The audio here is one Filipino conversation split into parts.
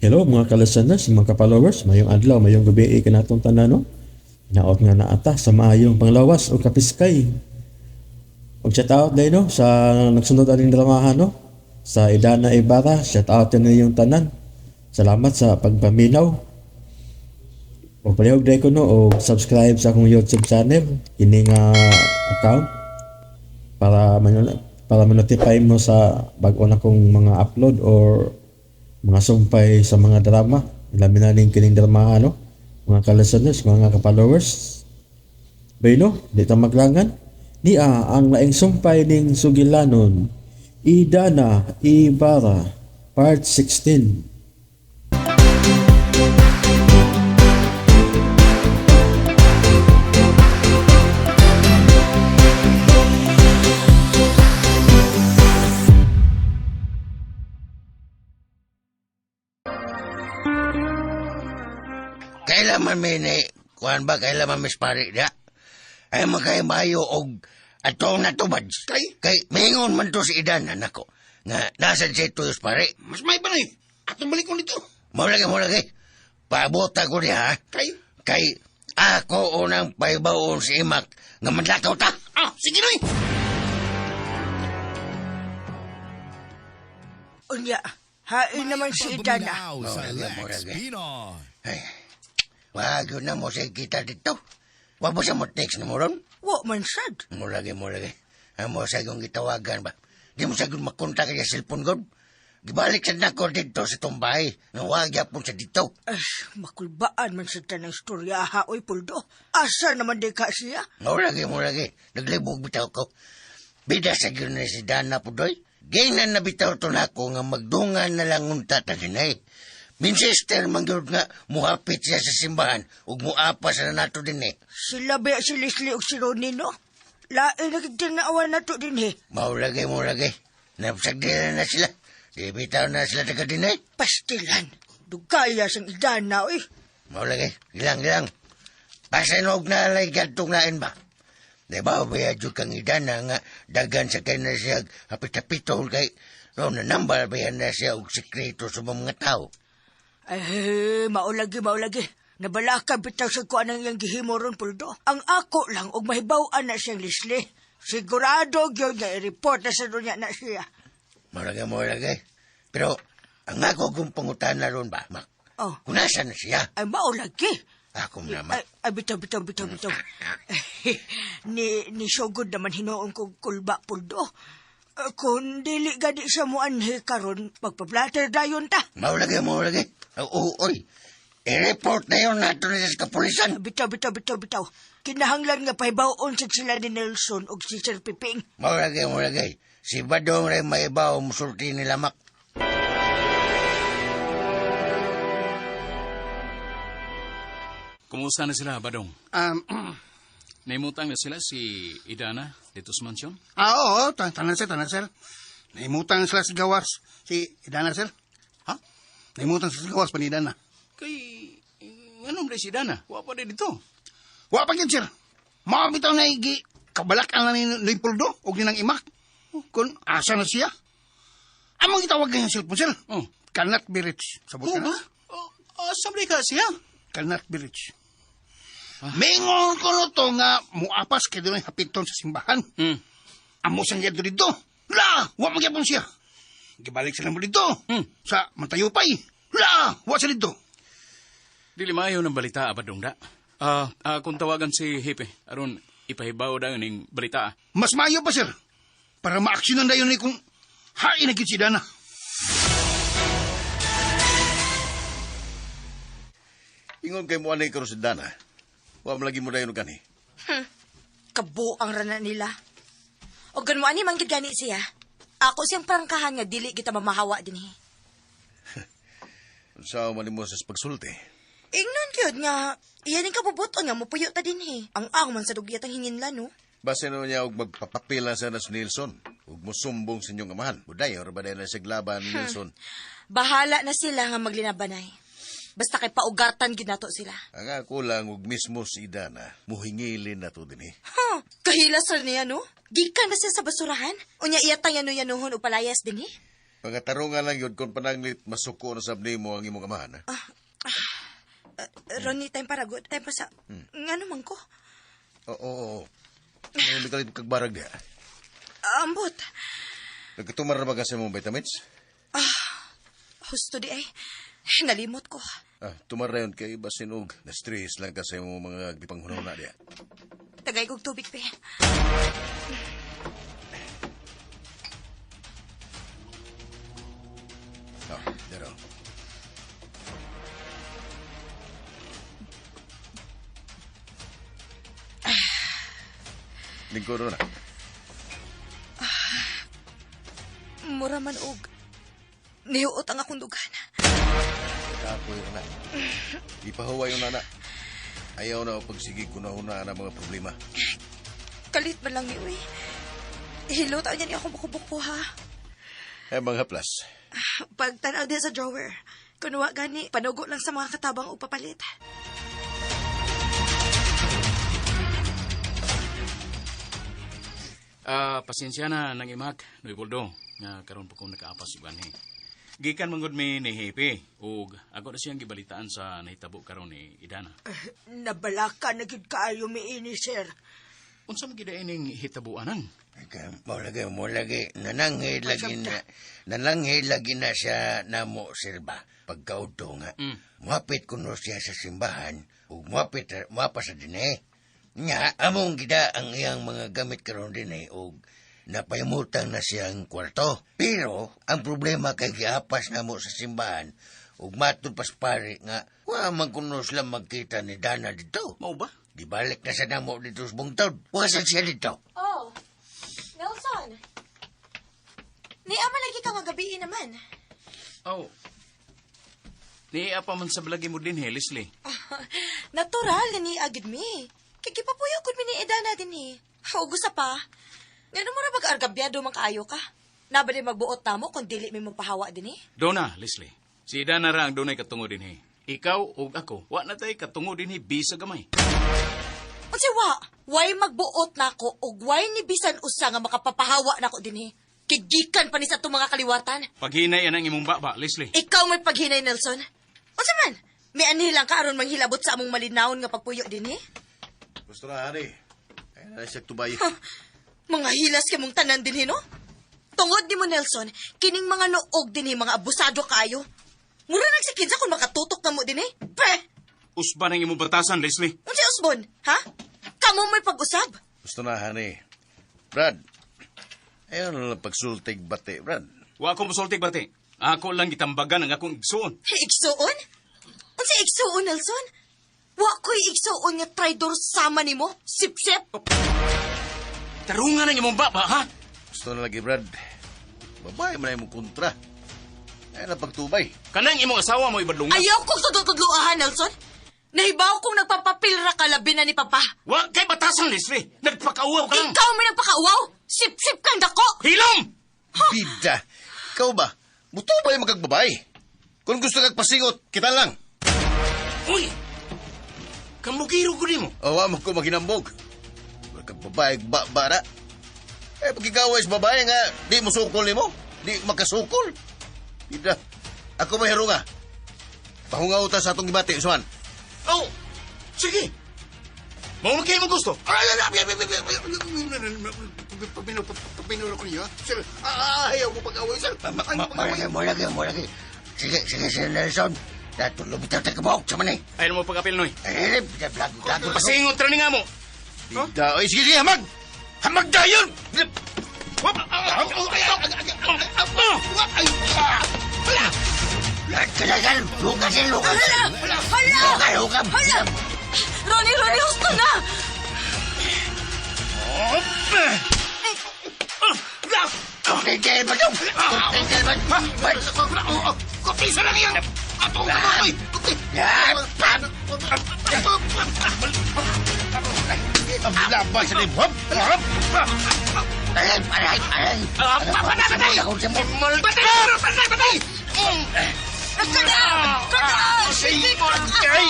Hello mga ka-listeners, mga ka-followers, mayong adlaw, mayong gabi kanatong tanan no. Naot nga naata sa maayong panglawas o kapiskay. Og shout out day no sa nagsunod aning dramahan no. Sa Idana Ibarra, shout out na yung tanan. Salamat sa pagpaminaw. O palihog day ko no o subscribe sa akong YouTube channel, kini nga account para ma-notify mo sa bag-o na kong mga upload or mga sumpay sa mga drama. Labi na rin kining drama ano, mga ka-listeners, mga ka-followers. Bayno, di ta maglangan. Niya ang laing sumpay ning Sugilanon, Idana Ibarra, Part 16. Kailan man may kuhan ba, kailan man may spari da? Ay magkay mayo og atong natubad. Kay maingon man to si Idan, anak ko. Nga, nasa siya ito yung spari. Mas may ba na eh? Atong balik ko nito. Mo lagi. Paabota ko niya, ha? Kay ako unang paibaon si Imak nga madlakaw ta. Sige na eh. Unya, hain naman si Idana. Lagi. Ay, wag yun na mo siya kita dito. Wag mo siya mo text na mo ron. Wa man sad. Mo lagi. Amo sa kong gitawagan ba? Di mo sa kong makontak kaya cellphone god. Gibalik sa nako dito sa tumbay. Nga wag yapon sa dito. Ay, makulbaan man sa tanang istorya ha, oy Puldo. Asa naman di ka siya? Mo lagi. Naglibog bitaw ko. Bida sa gyud na si Dana Pudoy. Gaynan na bitaw to nako nga magdungan na lang unta ta dinay. Minsister mangyod nga muhapit siya sa simbahan ug muapas na nato din eh. Sila ba si Leslie o si Ronnie, no? Lain nagigtinaawan na to din eh. Mo lagi. Napsagdilan na sila. Di bitaw na sila taga din eh. Pastilan. Dugaya sang Idana, oy. Mo lagi. Gilang. Pasanog na alay gantong lain ba? Di ba bayadyo kang Idana nga dagan sa kay na siya hapit-hapitol kay ron na nambal bayan na siya og sekreto sa mga tao. Ay, maulagi. Nabalaka bitaw sa kuan ang iyang gihimo ron, Puldo. Ang ako lang og mahibawaan na siyang Leslie. Sigurado gyud nga i-report na sa dunya na siya. Mo lagi. Pero ang ako kong pangutana ron ba, Mak? Oh. Kung nasa na siya? Ay, maulagi. Ako naman. Ay, bitaw. ni Sogod naman hinoon kong kulba, Puldo. Kung dili gadi sa mo anhe karon, magpa-blatter dayon ta. Mo lagi. Oy. I-report na yun nato na sa kapulisan. Bitaw. Kinahanglan nga pahibaon sa sila ni Nelson o si Sir Piping. Mo lagi. Si Badong rin maibaw musulti nila, Mak. Kumusta na sila, Badong? Naimutang na sila si Idana dito sa mansyon? Oo, tanan sir. Naimutang sila si Gawas. Si Idana, sir. Ha? Naimutang sila si Gawas, panidana. Kay, anong ba si Idana? Wa pa din dito. Wa pa sir. Makabitaw na kabalak ang ni Puldo o ginang imak. Kung asa na siya. Amang itawag kanyang cellphone, sir. Oh. Cannot be reached. Sabot ka na? Sabi ka siya? Cannot be reached. Mingon ko no to nga muapas kay doon hapiton sa simbahan. Amo sang yado dito. La, wa magyapon siya. Gibalik sila mo dito. Sa Mantayupay. La, wa sa dito. Dili maayo ng balita, Badong da. Kung tawagan si Hepe, aron ipahibaw daw ng balita. Mas maayo pa, sir. Para ma-aksyonan na yun kung hain na si Dana. Ingon kay mo anay karon sa Dana. Wa lagi mo dayon gani. Kabo ang rana nila. O ganun ani man gid gani siya. Ako siyang prangkahan nga dili kita mamahawa dinhi. Unsa man mo sa pagsulti? Ingnon gyud nga iyan ning kabubuton nga mopuyo ta dinhi. Ang man sa dugyat ang hinginlan no. Base no niya og magpapapila sa nas Nilson ug mosumbong sa inyong amahan. Buday or ba na siglaban ni Nilson. Bahala na sila nga maglinabanay. Basta kay paugartan gid nato sila. Ang ako lang og mismo si Idana muhingilin nato dinhi. Kahilas ra niya no. Gikan na siya sa basurahan. Unya iya tang yanuyanuhon o palayas dinhi. Mga tarungan lang yun kung pananglit masuko na sabni mo ang imong amahan. Ha? Ronnie, time para good. Time pa sa... Nga naman ko. Oo. May kalit kagbarag niya. Ambot. Nagkatumar na ba kasi mong vitamins? Husto di ay. Nalimot ko. Tumar na yun kay Basinog. Na-stress lang kasi mo mga gipanghunaw na niya. Tagay kong tubig, pe. Dero. Lingkod na. Mura man og. Nihuot ang akong dugan. Kapoy na. Ipahuway yung nana. Ayaw na pagsigig ko na una na mga problema. Kalit man lang niyo, eh. Hilot niya niya akong buko-buko, ha? Mga haplas. Pagtanaw din sa drawer. Kunuwa gani, panugo lang sa mga katabang o papalit. Pasensya na nang imag, Noy Boldo, nga karon po kong nakaapas yung gani. Gikan mangod mi ni Hepe, ug ako na siyang gibalitaan sa nahitabo karon ni Idana. Nabalaka na gid kaayo miini, sir. Unsa man gid ining hitabuanan? Mo lagi. Nananghid lagi na siya namo, sir ba? Pagkauto nga. Muapit kuno siya sa simbahan, ug muapa sa dine. Nya, among gida ang iyang mga gamit karon din ug napayamutang na siyang kwarto. Pero, ang problema kay giapas na mo sa simbahan, ug matud pas pare nga, wa man kuno sila magkita ni Dana dito. Mao ba? Di balik na sa namo dito sa bungtod. Wasan siya dito. Oh, Nelson. Niama lagi ka nga gabi naman. Oh. Niya pa man sa balagi mo din, Leslie. Natural na ni agad mi. Kikipapuyo ko mi ni Idana din eh. Hugo sa pa. Ngano mo ra mag-argabyado man kaayo ka? Naba din magbuot na mo kung dili mi mapahawa din eh. Dona, Leslie. Si Idana ra ang dunay katungo din, Ikaw ug ako, wa na tay katungo din, bisa gamay. Unsi wa? Way magbuot na ako ug way ni bisan usa nga makapapahawa na ko din eh. Kigikan pa ni sa itong mga kaliwatan. Paghinay ang imong baba, Leslie. Ikaw may paghinay, Nelson. Unsa man? May anhi lang ka aron manghilabot sa among malinawon nga pagpuyo din eh. Gusto na, honey. Kaya na siya tubay. Mga hilas ka mong tanan din, no? Tungod ni mo, Nelson, kining mga noog din, mga abusado kayo. Mura nagsikin sa kung makatutok na mo din, Pre! Usba ng imong batasan, Leslie. Unsi usbon, ha? Kamu may pag-usab. Gusto na, honey. Brad, ayaw na lang pagsultig bate, Brad. Wa ako musultig bati. Ako lang gitambagan ang akong igsuon. Igsuon? Unsi igsuon, Nelson? Wa ko'y igsuon nga traidor sama ni mo, sip-sip. Tarungan ang imong baba, ha? Gusto na lagi, Brad. Babae man na yung kontra. Ayaw na pagtubay. Kanang imong asawa mo ibadlungan. Ayaw kong tudutudluahan, Nelson. Nahibaw kong nagpapapilra ka labi na ni Papa. Wa kay batasan, Leslie. Nagpakauaw ka lang. Ikaw may nagpakauaw. Sip-sip kang dako. Hilom! Bida! Ikaw ba? Mutubay magkagbabae. Kung gusto kagpasingot, kita lang. Uy! Kamugiro ko di mo. Awa mo ko maghinambog. Magkagbabae, bara. Pagkikaway sa babae nga, di mo sukol ni mo. Di makasukol. Bida. Ako may harunga. Pahungaw ta sa atong gibati, Usman. Oh! Sige! Mauna kayo mo gusto. Papinulo ko niyo, sir. Ayaw ko pag-away, sir. Mo lagi. Sige, Sir Nelson. Datulo bitaw tayo kabawag sa manay. Ayaw mo pag-apil, Noy. Blago. Pasingot ra ni nga mo. Bida. Oy, sige, hamag! Hamag dayon! Kalagal! Lukasin! Lukam! Ronnie, gusto na! Tigil ba ito? Kapisa lang yan! Ato ka ba? Ang labay sa lim. Hop! Aray! Patay! Say, Morgay!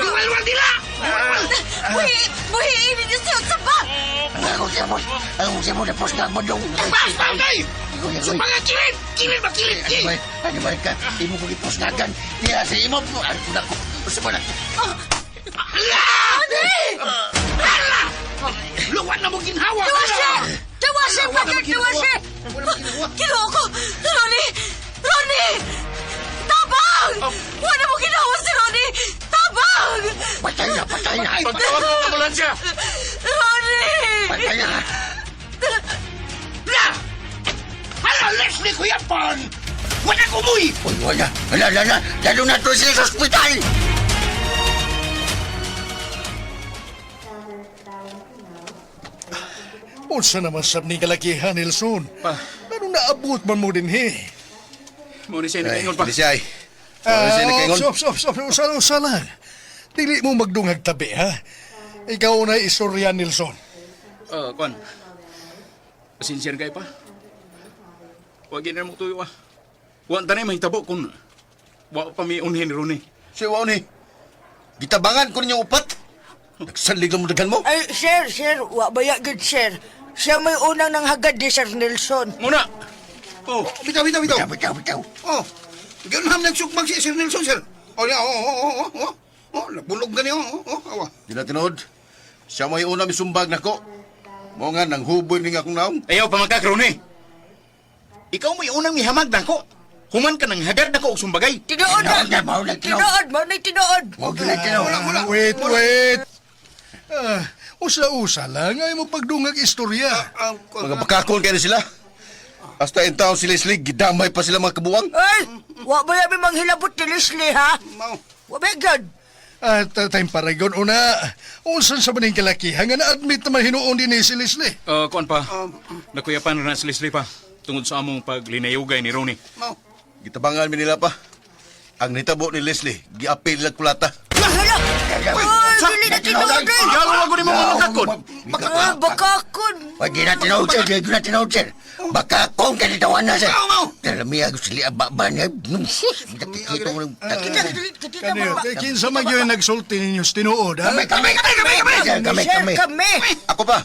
Duwal-wal nila! Buhiin ninyo sa ba? Ang siya mo na pos na madong. Bagay! Sa mga kilid! Kilid ba kilid? Ano ba ka? Imo ko ipos na gan. Diya sa imo. Ano ko na ko. Sa ba na? Luwan na mo ginhawa! Dawasi, bakit dawasi? Kiloko! Ronnie! Ronnie! Tabang! Wala mo ginawa si Ronnie! Tabang! Patay na! Pagtawag ng ambulansya! Ronnie! Patay na! La! Hala, Leslie ko yan, pan! Wala ko umuwi! Uy, wala! Lalo na to sila sa ospital! Unsa naman sab ni kalakihan, Nelson? Pa. Anong naabot man mo din, he? Muna siya Ay, nakaingon pa. hindi siya ay. Ano siya nakaingon? Usa lang. Dili mo magdungag tabi, ha? Ikaw na istorya, Nelson. Kwan. Pasinsyan kayo pa. Huwag na mo tuyo ah. Huwag tanay mahitabo kung wak pa may unhin ni Ronnie. Siya, wow ni. Gitabangan ko ninyong upat. Nagsalig lang mo dagan mo. Ay, sir, wa baya good, sir. Siya may unang nang hagad ni Sir Nelson. Muna! Oh, Bitaw. Bitaw. Oh, gano'n nagsukbang si Sir Nelson, sir. Oh, nabulog gani, awa. Di na tinood. Siya may una misumbag na ko. Mo nga, nang huboy ni nga akong naong. ayaw pa magkak, Ronnie. Ikaw may unang mihamag na ko. Human ka nang hagad na ko og sumbagay. Tinood na! Tinood. Tinood! Huwag na tinood. Wait. Usa-usa lang ay mo pagdungag istorya. Mga bakakon kayo na sila. Hasta in taon si Leslie, gidamay pa sila mga kabuwang. Ay! Wa baya may manghilabot ni Leslie, ha? Mau. Wa baya good. At time para yun, una, unsan sa maning kalakihan nga na-admit naman hinuon din ni si Leslie. Kuan pa. Nakuyapan na si Leslie pa. Tungod sa among paglinayugay ni Ronnie. Mau. Gitabangan mi nila pa. Ang nitabo ni Leslie, giapil lang kulata. Hala! Ay, dili na tinood, eh! Yalo ako ni mga makakon. Bakakon! Huwag na tinood, sir. Baka kung kanitawan na, sir. Dalami ako sila ba niya. Nakikita ko ng... Kanyo, kinsa man yun nagsulti ninyo sa tinuod, ha? Kami! Ako pa.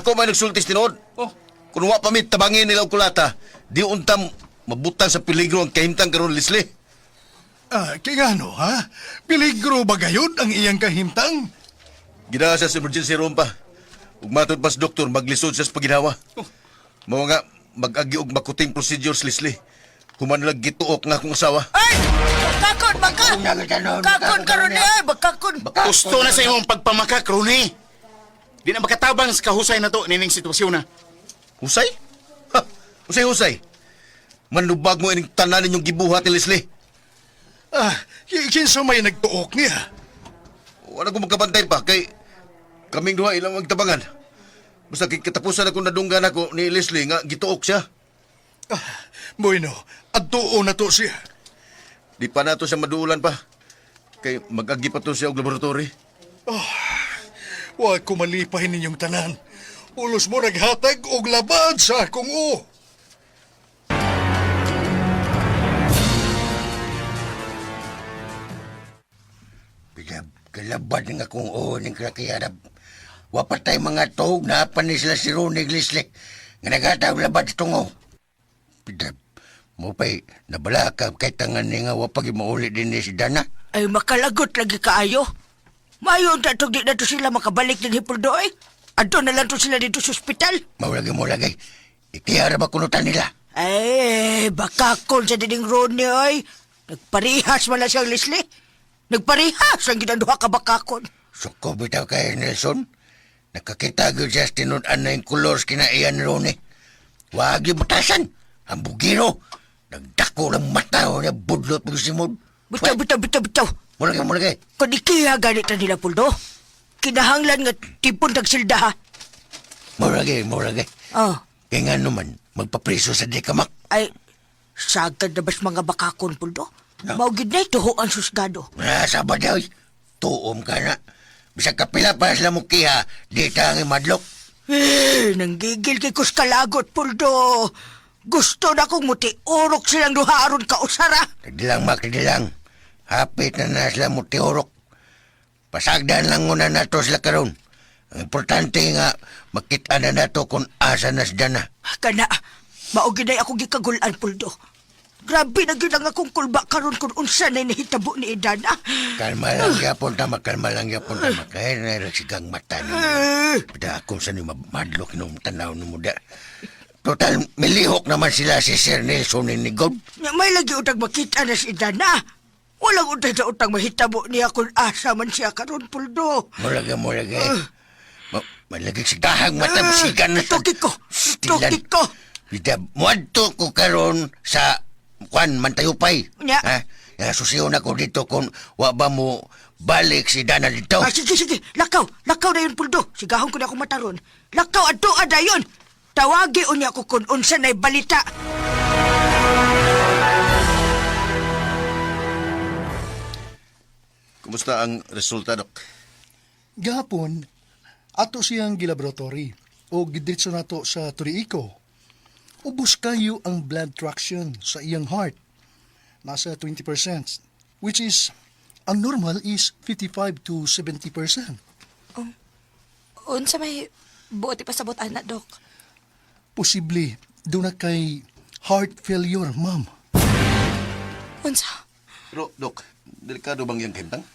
Ako may nagsultis tinood. Oh. Kung wa pa mi tabangin nila og kulata, di untam mabutang sa peligro ang kahimtang karon Leslie. Kaya ano, ha? Peligro ba gayon ang iyang kahimtang? Ginawa siya sa emergency room pa. Ug matod pa sa doktor, maglisod siya sa paginawa. Mao nga, mag-agi og makuting procedures, Leslie. Human lang gituok nga akong asawa. Ay! Bakakon! Bakakon karon eh! Bakakon! Gusto na sa imong pagpamakak, Ronnie. Di na makatabang sa kahusay na to nining sitwasyon na. Husay? Ha! Husay. Manubag mo ining tanan ninyong gibuhat ni Leslie. Kinsa may nagtuok niya? Wala ko magkabantay pa, kay kaming duha ilang magtabangan. Basta katapusan akong nadunggan ako ni Leslie nga gituok siya. Bueno, adtuo na to siya. Di pa nato siya maduulan pa. Kay mag-agi pa to siya og laboratory. Huwag ko malipahin ninyong tanan. Ulos mo naghatag og labad sa akong o. Kalabad nga kung ng krakiyarab. Wapatay mga tuhog na apan ni sila si Ronnie Leslie. Nga nagatawag labad tungo. Pidab, mo pa'y nabala ka kay tangan ni nga wapag mauli din ni si Dana. Ay, makalagot lagi kaayo. Mayon na di na to sila makabalik din hipuldo eh. Adto na lang to sila dito sa ospital. Mo lagay. Ikiyarab ako nutan nila. Ay, bakakon sa diding Ronnie ay. Nagparihas man lang siyang Leslie. Nagparihas ang ginanduha ka bakakon. Suko bitaw kay Nelson. Nakakita ko siya tinudan na yung kulors kinaiyan ni Ronnie. Wag yung butasan. Ang bugiro. Nagdako ng mata o niya budlot mo si Mod. Bitaw. Mulagay. Kung ikiya ganit na nila, Puldo. Kinahanglan nga tipon tagsilda ha. Mulagay. Oh, Kaya nga naman, magpapreso sa dekamak. ay, sagad na bas mga bakakon, Puldo. Maugid na ito ho ang susgado. Sabad daw. Tuom ka na. Bisag kapila pa sila mo kiha, di tangi madlok. Nanggigil kay kuskalagot, Puldo. Gusto na kong muti urok silang duharon ka usara. Kadilang. Hapit na sila mo tiurok. Pasagdan lang muna nato sila karon. Ang importante nga, makita na nato kung asa na si Dana. Kana, mauginay ako gikagulan, Puldo. Grabe na ginang akong kulba karon kung unsa na nahitabo ni Idana. Kalma lang yapon tama, kalma lang yapon tama. Kaya nalagsigang mata ni mo. Pida akong sa ni mamadlo kinong tanaw ni mo da. Total, milihok naman sila si Sir Nelson ni God. Nga may lagi utang makita na si Idana. Walang utang na utang mahitabo niya kung asa man siya karon, Puldo. Mulaga. Malagig si dahang mata, masigan na sa... Tukik ko. Bida, muadto ko karon sa Juan Mantayupay. Nya. Ha? Susiyon ako dito kung wa ba mo balik si Dana dito. Sige. Lakaw na yun, Puldo. Sigahon ko na akong mataron. Lakaw adto ada yun. Tawagi unya ko kung unsa na'y balita. Kumusta ang resulta, Dok? Gahapon, ato siyang gilaboratory o gidiretso nato sa Turiiko. Ubos kayo ang blood traction sa iyang heart. Nasa 20%, which is, ang normal is 55 to 70%. Unsa may buoti pasabot ana, Dok? Posible, doon na kay heart failure, ma'am. Unsa? Pero, Dok, delikado bang yung kintang?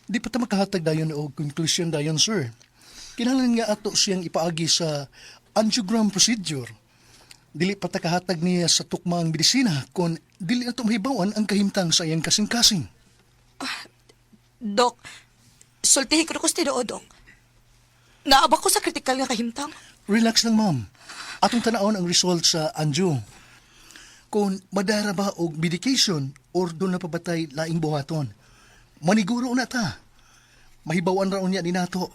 Di pa ta makahatag dayon o conclusion dayon, sir. Kinahanglan nga ato siyang ipaagi sa angiogram procedure. Dili pa ta kahatag niya sa tukmang medisina kung dili ato mahibawan ang kahimtang sa iyang kasing-kasing. Dok, sultihi ko ko stido, Dok. Naaba ko sa kritikal nga kahimtang. Relax lang, ma'am. Atong tanawon ang result sa angio. Kung madara ba og medication or doon na pabatay laing buhaton. Maniguro na ta. Mahibawan raon niya ni nato.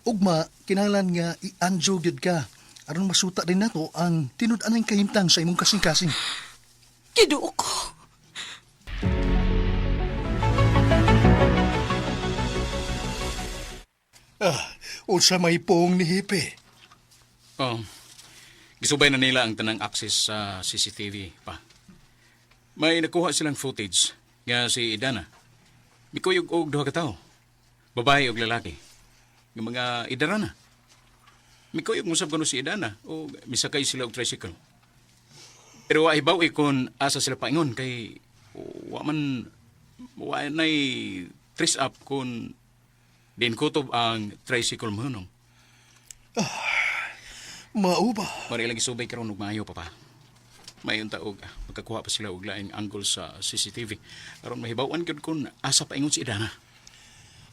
Ugma, kinahanglan nga i-angio gyud ka. Aron masuta rin nato ang tinud-anang kahimtang sa imong kasing-kasing. Kiduo ko. Unsa may pong ni Hipe. Gisubay na nila ang tanang access sa CCTV pa. May nakuha silang footage nga si Idana. Mikuyog og duha ka tawo. Babae og lalaki. Ng mga idarana. Mikuyog musab kuno si Idana o misakay sila og tricycle. Pero wa ibaw ikon asa sila paingon kay wa nay trace up kun din kutob ang tricycle mo nung. Mao ba? Mari lang isubay karon og maayo papa. Mayon ta og magkakuha pa sila og laing angle sa CCTV aron mahibaw-an gyud kun asa paingon si Idana.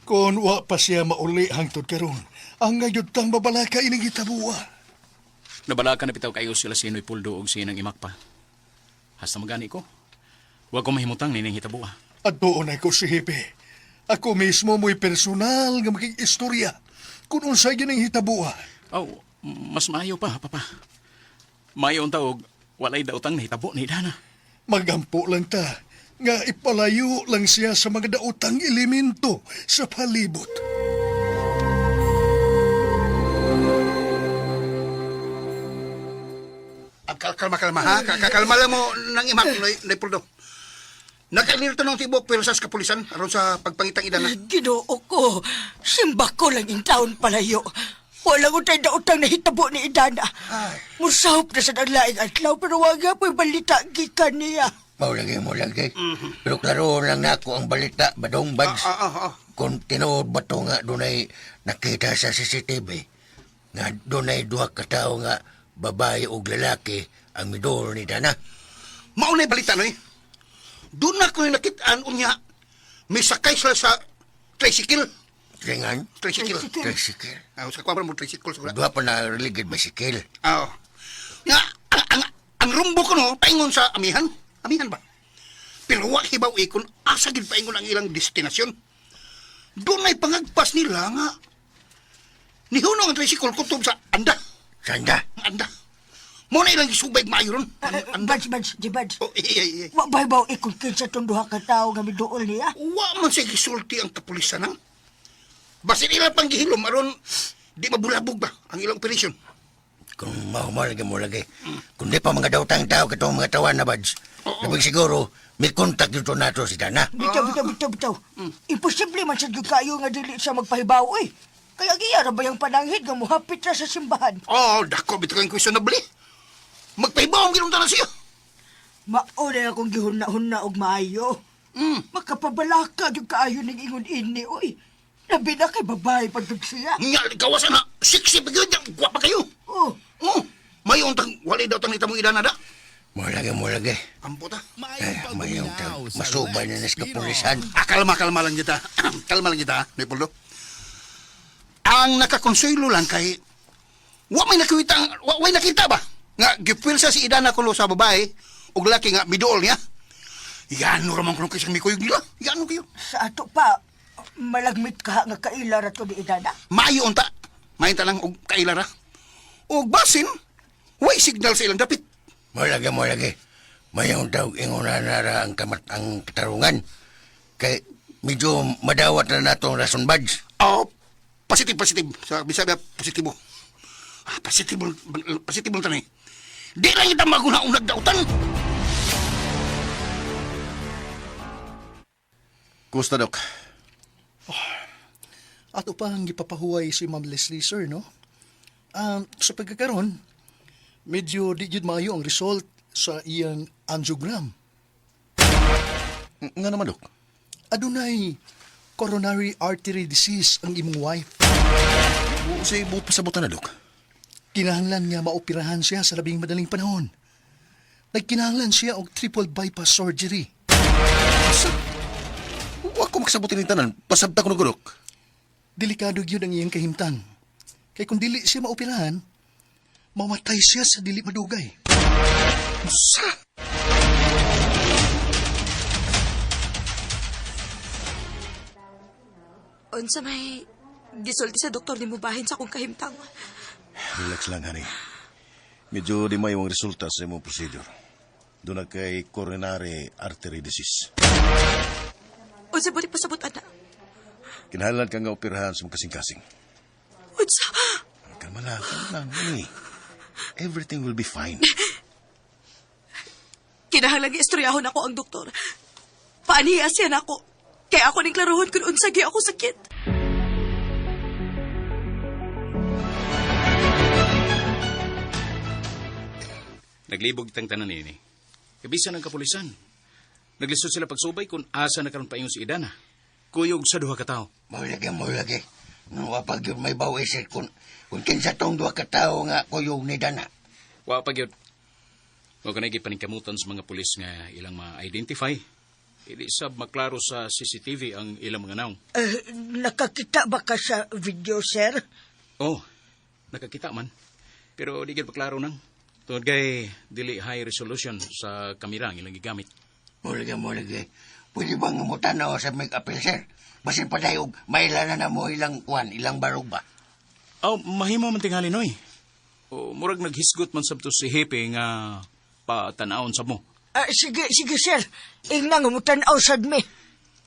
Kung wa pa siya mauli hangtod karon, ang ngayod tang babalaka ining gitabuwa. Nabalakan na bitaw kayo sila sinoy Puldo og sinang imak pa. Hasta magani ko. Wa ko mahimutang nining hitabuha. At doon ako si Hipe. Ako mismo mo'y personal nga maging istorya kung unsay gyud ang hitabuha. Mas maayo pa, papa. Maayo ang taog, walay daotang nahitabo ni Idana. Magampo lang ta nga ipalayo lang siya sa mga daotang elemento sa palibot. Kalma ha. Kalma lang mo nang imak na Puldo. Nakailito ng tibok pero sa kapulisan aron sa pagpangitang Idana. Ginoo ko. Simba ko lang in taon palayo. Walang utay na utang na hitabo ni Idana. Musahop na sa naglaing atlaw pero wag nga po'y balita gikan niya. Maulagi. Pero klaro lang na ako ang balita, Badong Bads. Kung tinuod ba ito nga dunay nakita sa CCTV, nga dunay duha ka tao nga babae o lalaki ang midor ni Dana. Maunay balita no eh. Doon na ko yung nakitaan unya. May sakay sila sa tricycle. Kailangan? Tricycle. Sa kwa mo tricycle. Duha pa na religid bicycle. Oo. Nga, ang rumbo ko no, paingon sa amihan. Amihan ba? Pero wak hibaw ikon, asa gid paingon ang ilang destinasyon. Doon ay pangagpas nila nga. Nihunong ang tricycle kutob sa anda. Sanda? Anda. Muna ilang isubay maayo ron. Bads, di Bads. Oh, iya. Wa baw ikon kinsa tong duha ka tawo nga miduol niya. Wa man siya gisulti ang kapulisan ha. Basin ilang panggihilom aron di mabulabog ba ang ilang operasyon. Kung mahumal mo lagi. Kung di pa mga daw tayong tao katong mga tawan na Bads. Ibig siguro, may kontak dito nato si Dana. Bitaw. Imposible man sa kayo nga dili siya magpahibaw, eh. Kaya giyara ba yung pananghid nga muhapit na sa simbahan? Oh, dako, bitaw kang questionable. Magpahibaw ang ginunta na siya. Mauna akong gihuna-huna og maayo. Makapabalaka yung kaayo ng ingon ini, oy. Labi na kay babae pagdag siya. Nga, kawasan na. Siksi pa yun. Gwapa kayo. Oh, May untang, wali daw tang itamong idana da. Mo lagi. Ampo ta. Mayong masubay na nas kapulisan. Kalma lang kita. Kalma lang kita, Leopoldo. Ang nakakonsuelo lang kay wa may nakita ba? Nga gipil siya si Idana kulo sa babae ug laki nga miduol niya. Yan raman kuno kisang mikoy nila. Yan kayo. sa ato pa, malagmit ka nga kaila rato di idana. Maayo unta. Mainta lang og kailara. Og basin, way signal sa ilang dapit. Mo lagi. Mayong daw inguna na ang katarungan. Kay medyo madawat na natong rason badge. Oh, positive. Sa Bisaya positibo. Positibo tanay. Di lang kita maguna-unag dautan. Kumusta, Dok? Ato pa ang gipapahuway si Ma'am Leslie, sir, no? Sa pagkakaroon, medyo di yun maayo ang result sa iyang angiogram. Nga naman, Dok. Adunay coronary artery disease ang imong wife. Say, buot pasabutan na, Dok. Kinahanglan nga maoperahan siya sa labing madaling panahon. Nagkinahanglan siya og triple bypass surgery. Huwag ko magsabutin ng tanan. Pasabta ko na, Dok. Delikado yun ang iyang kahimtang. Kaya kung dili siya maoperahan, mamatay siya sa dili madugay. Sa? Unsa may gisulti sa doktor ni mo bahin sa akong kahimtang. Relax lang, honey. Medyo di may yung resulta sa imong procedure. Doon na kay coronary artery disease. Unsa ba di pasabot ana? Kinahanglan ka nga operahan sa mga kasing-kasing. Unsa? Kalma lang, honey. Everything will be fine. Kinahanglan istoryahon ako ang doktor. Paaniya siya na ako. Kaya ako ning klarohon kung unsa gyud ako sakit. Naglibog tang tanan ini. Kabisa ng kapulisan. Naglisod sila pagsubay kung asa na karon paingon si Idana. Kuyog sa duha ka tawo. Mo lagi. Nga wapag yun may bawi sir kung kinsa tong duha ka tao nga kuyog ni Dana. Wa pa gyud. Wa kanay gipaningkamutan sa mga pulis nga ilang ma-identify. Hindi sab maklaro sa CCTV ang ilang mga naong. Nakakita ba ka sa video, sir? Oh, nakakita man. Pero di gyud maklaro nang. Tungod kay dili high resolution sa kamera ang ilang gigamit. Mo lagi. Pwede bang mutanaw sa make-up sir? Basin pa tayo, mailana na mo ilang barog ba? Oh, mahimo man tingali noy. O murag naghisgot man sabto si Hepe nga patanawon sa mo. Sige, sir. Ingnan umutan-aw sad mi.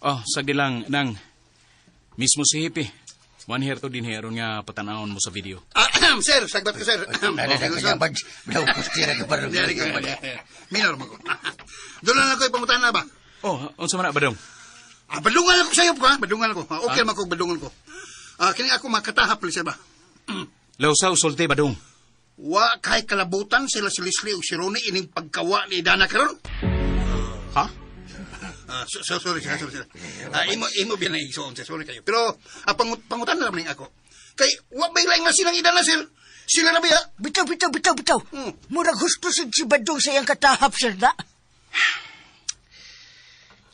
Oh, sagdi lang nang mismo si Hepe. One hair to din heron nga patanawon mo sa video. Sir, sagbat ko, sir. Nada ka niya, badge. Bilaw ko stira ka barog. Minor mo ko. Doon lang ako ipamutan na ba? Oh, unsa man na badong? Badungan ako sa'yo ko, ha? Badungan ako. Okay naman ko, badungan ko. Kini ako makatahap, sir ba? Lausaw sulti badong. Wa kay kalabutan sila si Leslie o si Ronnie ining pagkawa ni Dana karon. Ha? Sorry. Imo biyan na isoon, sorry kayo. Pero pangutan na naman ako. Kay wa bay lang nga silang Idana, sir. Sila na ba? Bitaw. Murag husto si Badong sa iyang katahap, sir na.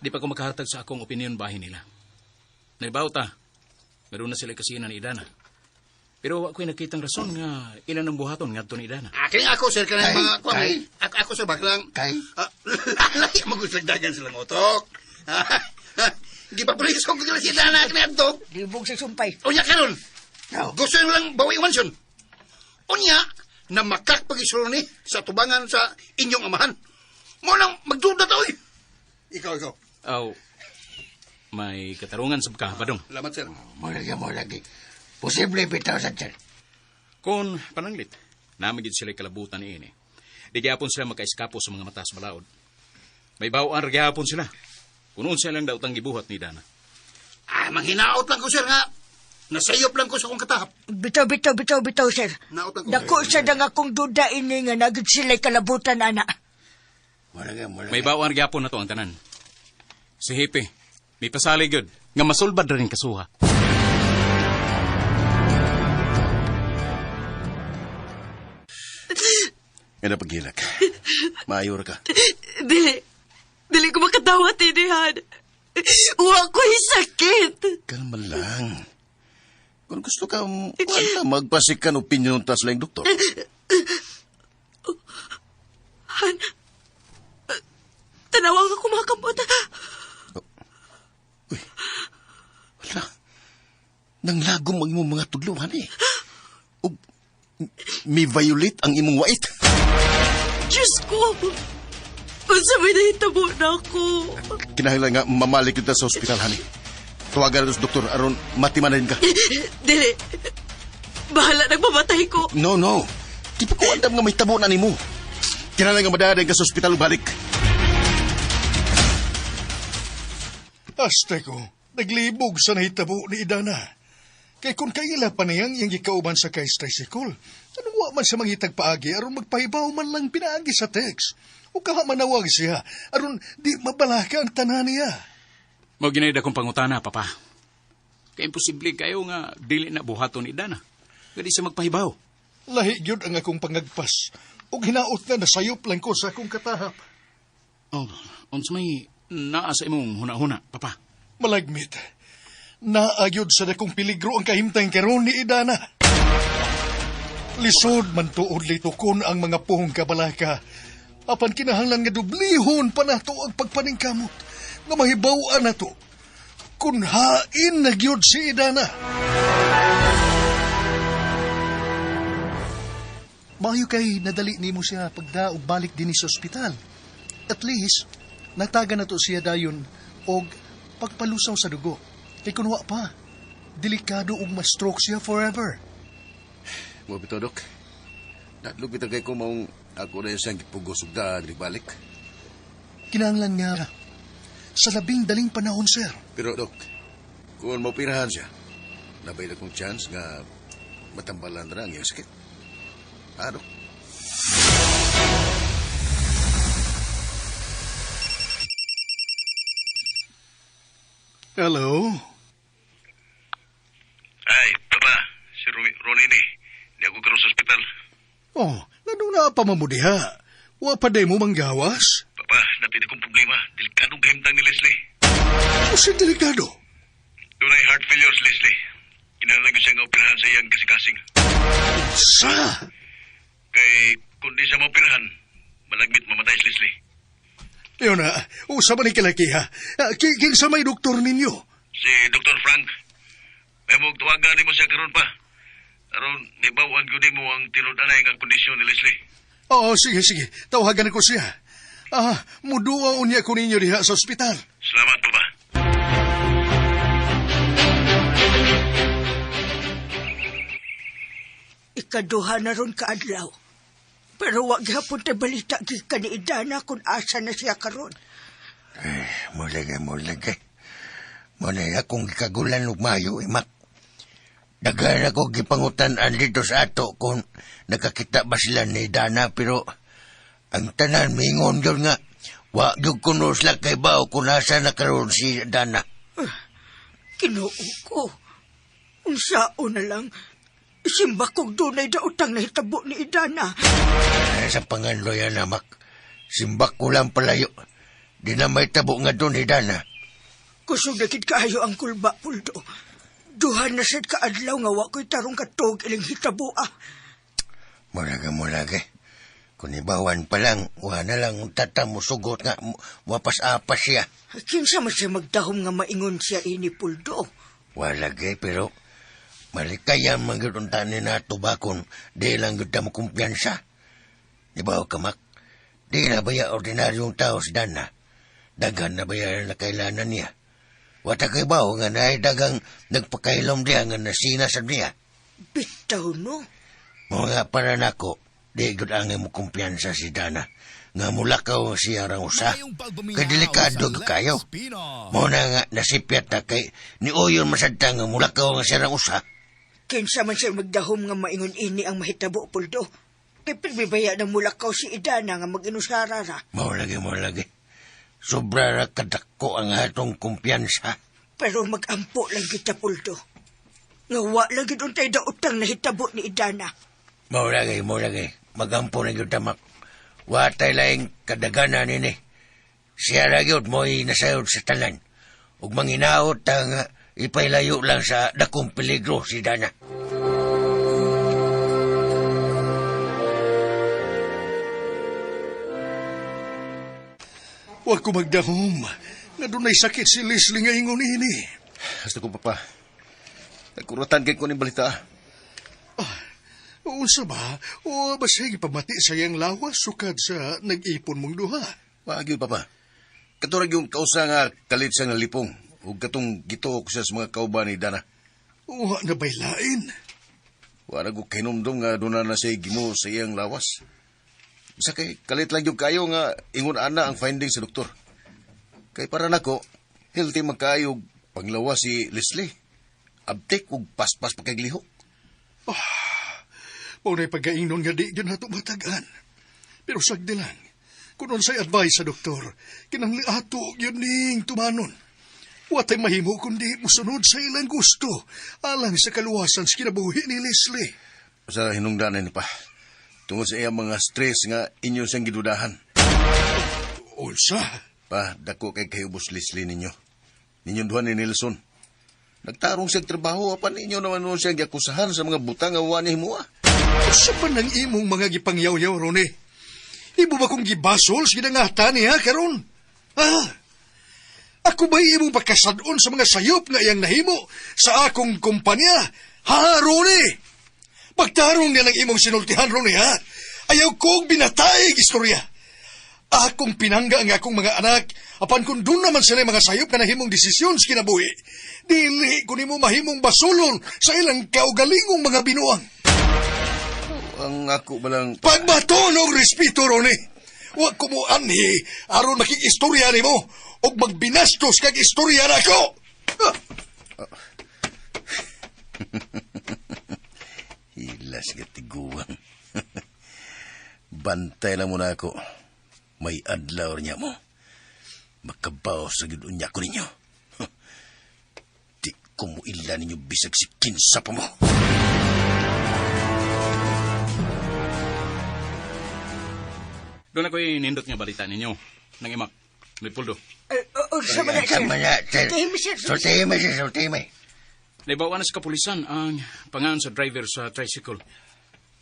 Di pa ko makahatag sa akong opinion bahin nila. Naibaw ta. Meron na sila kasinan ni Idana. Pero ako'y nakitang rason nga ilan ang buhaton nga ni Idana. Kaya ako, sir, kanang mga Kay. Ako, sir, baklang... Kay. Lahi, magusagdagan silang otok. Hindi pa pulis kung kagala si Dana kinadto. Libog sa sumpay. Unya karon. No. Gusto nyo lang bawi mansyon. Unya, na makakpagisuro ni sa tubangan sa inyong amahan. Mo nang magduda to, eh. Ikaw. Aw, may katarungan sab ka, badong. Salamat, sir. Mo lagi. Posible bitaw sa sir. Kung pananglit, namagid sila kalabutan ni ini. Di gyapon sila makaiskapo sa mga mata sa balaod. May bawaan gyapon sila. Kunon siya lang daw tang gibuhat ni Dana. Manghinaot lang ko, sir, nga. Nasayop lang ko sa akong katahap. Bitaw, sir. Naot lang ko. Dako sa dang akong duda ini nga nagid sila'y kalabutan, ana. May bawaan gyapon na to ang tanan. Si Hepe, may pasali gyud nga masulbad rin kasuha. Yan ang paghilak. Maayor ka. Dili ko makatawa, tinihan. Wa ko'y sakit. Kalma lang. Kung gusto ka, wala magpasik ka ng opinion tas lang doktor. Tanawang ako makamot. Wala. Nang lagom ang imong mga tudluhan eh. O, may violate ang imong wait. Diyos ko. Unsa may nahitabo na ako. Kinahanglan nga mamalik kita sa ospital, honey. Tawagan na sa doktor aron matimanan ka. Dili. Bahala nagmamatay ko. No. Di pa ko andam nga may tabo na nimo. Kinahanglan nga madadaig ka sa ospital balik. Aste ko, naglibog sa nahitabo ni Idana. Kay kung kaila pa niyang yung gikauban sa kay tricycle, anong wa man siya mangitag paagi aron magpahibaw man lang pinaagi sa text. O kaha manawag siya, aron di mabalaka ang tanan niya. Mao ginay dakong pangutana, papa. Kay imposible kayo nga dili na buhaton ni Dana. Gadi siya magpahibaw. Lahi gyud ang akong pangagpas. O hinaot na nasayop lang ko sa akong katahap. Oh, unsa may naa sa imong huna-huna, papa? Malagmit. Naayod sa dakong peligro ang kahimtang karon ni Idana. Lisod man tuod litukon ang mga puhong kabalaka. Apan kinahanglan nga dublihon pa nato ang pagpaningkamot nga mahibaw-an nato. Kun hain na gyud si Idana. Mayo kay nadali nimo siya pagdaog balik din sa ospital. At least, nataga na to siya dayon og pagpalusaw sa dugo. Kay kunwa pa, delikado og ma-stroke siya forever. Mo bitaw, Dok. Natlog bitaw kay ko maong ako na yung siyang gipugos ug daan balik. Kinahanglan nga sa labing daling panahon, sir. Pero, Dok, kung maupirahan siya, nabay na kong chance nga matambalan na ang iyong sakit. Ha, Dok? Hello? Ay, papa, si Ronnie ni. Di ako karoon sa ospital. Oh, nanong na pa mamudiha? Wa pa day mo manggawas? Papa, natin akong problema. Delikadong kahimtang ni Leslie. O si delikado? Doon ay heart failure si Leslie. Kinahanglan ko siya nga operahan sa iyang kasing-kasing. Sa? Kay kung di siya maoperahan, malagmit mamatay si Leslie. Yun na, usa ba ni kalakiha? King sa may doktor ninyo? Si Dr. Frank. May mo tuwagan ni mo siya karon pa. Aron, nibawan ko di mo ang tinod-anay nga kondisyon ni Leslie. Oo, sige. Tawagan ko siya. Muduwa unya ko ninyo diha sa ospital. Salamat, papa. Ikaduha na ron kaadlaw. Pero wag hapon tayo balita gikan ni Idana kung asa na siya karon. Mulagay. Muna akong gikagulan ug mayo, Mak. Dagan ako gipangutan-an dito sa ato kung nakakita ba sila ni Dana, pero ang tanan mingon yun nga, wa yung kuno sila kay bao kung nasa na karoon si Dana. Kinuo ko. Unsao na lang. Simba kong dunay daotang nahitabo ni Idana. Sa panganlo yan, Mak. Simbak ko lang palayo. Di na may tabo nga doon ni Dana. Kusog nakit kaayo ang kulba, Puldo. Duhan na sad kaadlaw nga wa ko'y tarong katog ilang hitabo Mulaga. Kung ibawan pa lang, wa na lang tatamo sugot nga wapas-apas siya. Kinsa man siya magdahom nga maingon siya ini, Puldo. Walagay, pero malikayang magduntan ni nato ba kung di lang gud mo kumpiyansa. Di ba, Kamak? Di na baya ordinaryong tao si Dana. Dagan na baya na kailanan niya. Wata kay ba nga na dagang nagpakailom diya nga nasina sa niya. Bitaw, no? Mga para nako, di gud ang mo kumpiyansa si Dana. nga mulakaw siya rang usa. Kay delikado gyud kayo. Mo na nga nasipyat na kay ni Oyon masadta nga mulakaw nga siya rang usa. Kinsa man siya magdahom nga maingon ini ang mahitabo, Puldo. Kay pirbibaya ng mulakaw si Idana nga mag-inusara ra. Mo lagi. Sobra ra kadako ang atong kumpiyansa. Pero mag-ampo lang kita, Puldo. Nga wa lang gid untay daotang nahitabo ni Idana. Mo lagi. Magampo na gyud tamak. Wa tay laing kadagana nini. Siya ra gyud mo'y nasayod sa tanan. Ug manginaot nga ipailayo lang sa dakong peligro si Dana. Huwag ko magdahom. Nga dunay sakit si Leslie nga ingon ini. Hasta ko, Papa. Nagkuratan kay ko ni balita. Unsa ba? O basig pamati sa iyang lawas sukad sa nag-ipon mong duha? Wag yun, Papa. Katurag yung kausa nga kalit siya nga lipong. Ug katong gituok siya sa mga kauban ni Dana. Wa na baylain. Wala ko kinumdum nga doon na siya gimo sa iyang lawas. Isa kay kalit lang yung kayo nga ingon ana ang finding sa doktor. Kay para nako, healthy magkayo panglawas si Leslie. Abtek ug paspas pa kay lihok. Maunay pagkaingnon nga di yun nato matagaan. Pero sagdi lang, kung unsay advice sa doktor, kinangli ato yun ning tumanon. Watay mahimo kundi musunod sa ilang gusto, alang sa kaluwasan sa kinabuhi ni Leslie. Sa hinungdanan ni pa. Tungod sa iyang mga stress nga inyo siyang gidudahan. Unsa? Pa, dako kay kahubos Leslie ninyo. Ninyong duhan ni Nelson. Nagtarong siyang trabaho, apan ninyo naman nun siyang giakusahan sa mga butang nga wani himuha. Sa pa ng imong mga gipangyaw-yaw, Rone? Ibo ba kong gibasol sa ginangatan niya karon? Ako ba'y imong pagkasadon sa mga sayop nga iyang nahimo sa akong kumpanya? Rone? Pagtarong niya ng imong sinultihan, Rone, ha? Ayaw kong binatay istorya. Akong pinangga ang akong mga anak, apan kung doon naman sila mga sayop na nahimong desisyon sa kinabuhi, dili ko nimo mahimong basulon sa ilang kaugalingong mga binuang. Ang ako balang... Pagbaton og respeto, Rone. Huwag ko mo anhi, aron makikistorya ni mo, o magbinastos kag istorya na ako. Hilas gatiguan. Bantay lang muna ako. May adlaw niya mo. Makabaw sa gidunya ko ninyo. Di ko mo ilan ninyo bisag si kinsa pa mo. Doon ako'y nindot nga balita ninyo. Nang imak. May Puldo. Unsa man na, sir? Sultihin mo. Naibawa na sa kapulisan ang pangalan sa driver sa tricycle.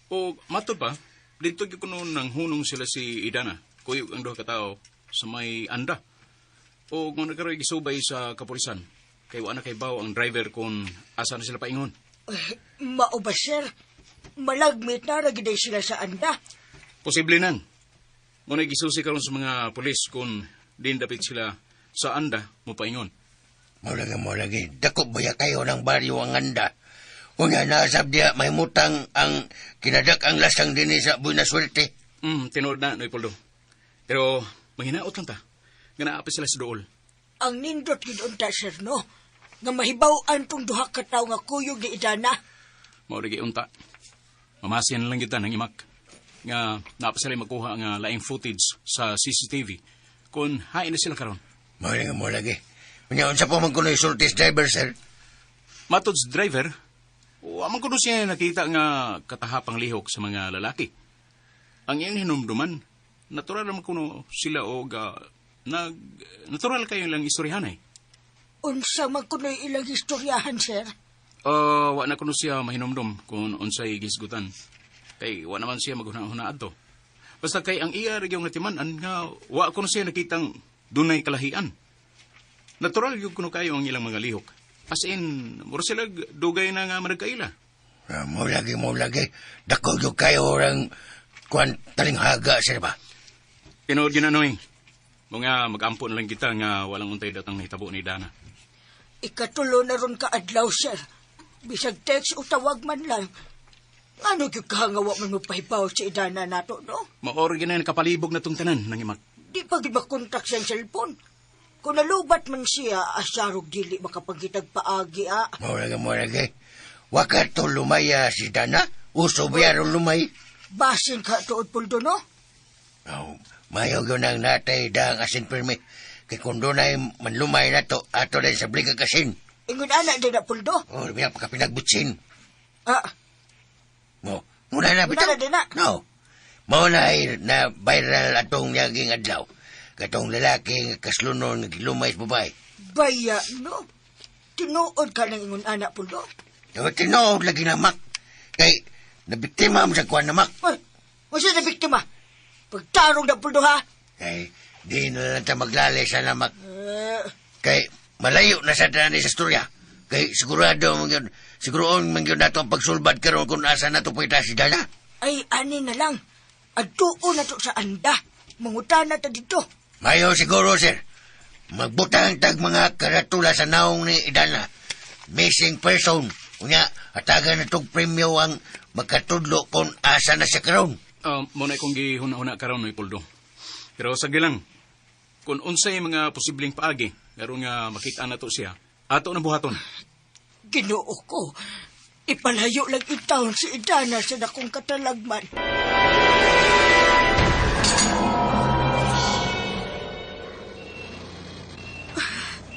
O matod pa, dito ko noon nang hunong sila si Idana. Kuyog ang duha ka tao sa may anda. O kung nagkaroy gisubay sa kapulisan, kay wala kay baw ang driver kung asa na sila paingon. Mao ba, sir? Malagmit na ragiday sila sa anda. Posible nang. Muna gisusi karon sa mga pulis kung din dapit sila sa anda mo paingon. Mo lagi. Dako baya kayo ng baryo ang anda. Unya nasab diya may mutang ang kinadak ang lasang din sa buena swerte. Tinood na, Noy Puldo. Pero mahinaot lang ta. Nga naapit sila sa dool. Ang nindot gid unta, sir, no? Nga mahibaw-an tong duha ka tawo nga kuyog ni Idana. Maurigi unta. Mamasiyan lang kita ng imak. Nga naapit sila makuha nga laing footage sa CCTV kung hain na sila karon. Mo lagi. Unya unsa po man kuno isultis driver, sir? Matods driver, amang kuno siya nakita nga katahapang lihok sa mga lalaki. Ang iyang hinumduman, natural naman kuno sila o natural kayo lang istoryahan eh. Unsa man kuno ilang istoryahan, sir? Wa na kuno siya mahinumdum kung unsay gisgutan. Kay wa naman siya maghuna-hunaan to. Basta kay ang iya yung natimanan nga wa kuno siya nakitang dunay kalahian. Natural yung kuno kayo ang ilang mga lihok. As in, mura sila dugay na nga managkaila. Mo lagi. Dako yung kayo orang kuan talinghaga, sir ba? Tinood yun Noy. Mga mag-ampon lang kita nga walang untay datang nahitabo ni Dana. Ikatulo na ron ka adlaw, sir. Bisag text o tawag man lang. Ano yung kahangawa man mapahibaw si Idana nato, no? Maori na nakapalibog na tong tanan ng imak. Di pa gibakontak siyang cellphone. Kung nalubat man siya, asyarog dili makapagitag paagi, Mo lagi. Wakat to lumaya si Dana. Uso biyaro lumay. Basin ka tuod puldo, no? Oh, mayo yun ang natay dang asin permi. Kay kung doon ay manlumay na to, ato na sa bliga kasin. Ingon anak din na puldo. Oh, biya pa ka pinagbutsin. Ah, Mo, muna na bitaw. Muna na din na. No. Mao na viral atong naging adlaw. Katong lalaki nga kaslunon nga gilumay sa babae. baya, no? Tinuod ka ng ingon anak puldo. Yo tinuod lagi na mak. Kay nabiktima mo sa kuan na mak. Ay, masa na biktima? Pagtarong na puldo, ha? Kay di na lang ta maglalay sa namak. Kay malayo na sa tanan sa istorya. Kay sigurado man yun, siguroon man yun nato ang pagsulbad karon kung asa na to pwita si Dana. Ay, ani na lang. Adtuon na to sa anda. Mangutan na ta dito. Mayo siguro, sir. Magbutang tag mga karatula sa naong ni Idana. Missing person. Unya, atagan na tong premyo ang magkatudlo kung asa na siya karon. Muna akong gihuna-huna karon no Ipoldo. Pero sige lang, kung unsay mga posibleng paagi, karon nga makita na to siya, ato na buhaton. Ginoo ko. Ipalayo lang itaon si Idana sa dakong katalagman.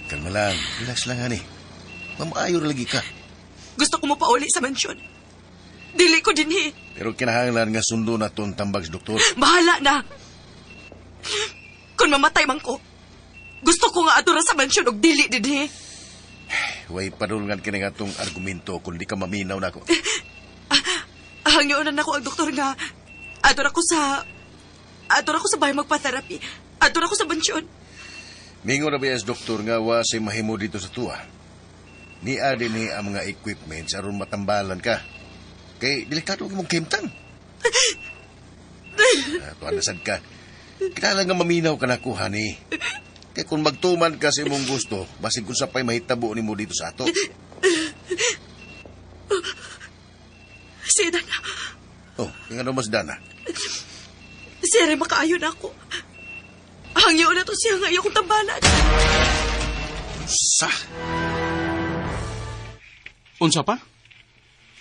Kalma lang. Relax lang, honey. Mamaayo lagi ka. Gusto ko mo pauli sa mansyon. Dili ko din Pero kinahanglan nga sundo na ton tambag sa doktor. Bahala na. Kung mamatay man ko, gusto ko nga atura sa mansyon og dili din Way padulngan kini nga tong argumento kung di ka maminaw na ako. Hangyoon na ako ang doktor nga atura ko sa bahay magpa-therapy. Atura ko sa mansyon. Mingo na ba doktor nga wa say mahimo dito sa tuwa. Ni adi ni ang mga equipments aron matambalan ka. Kay delikado mong kemtang. Tuan nasad ka. Kinahanglan nga maminaw ka na ko, honey. Kaya kung magtuman ka sa imong gusto, basig kung sapay mahitabo ni mo dito sa ato. Si Dana. Oh, yung ano mas Dana? Si Ere makaayo na ako. Hangyoon na to siya nga ayokong tambalan. Sa? Unsa pa?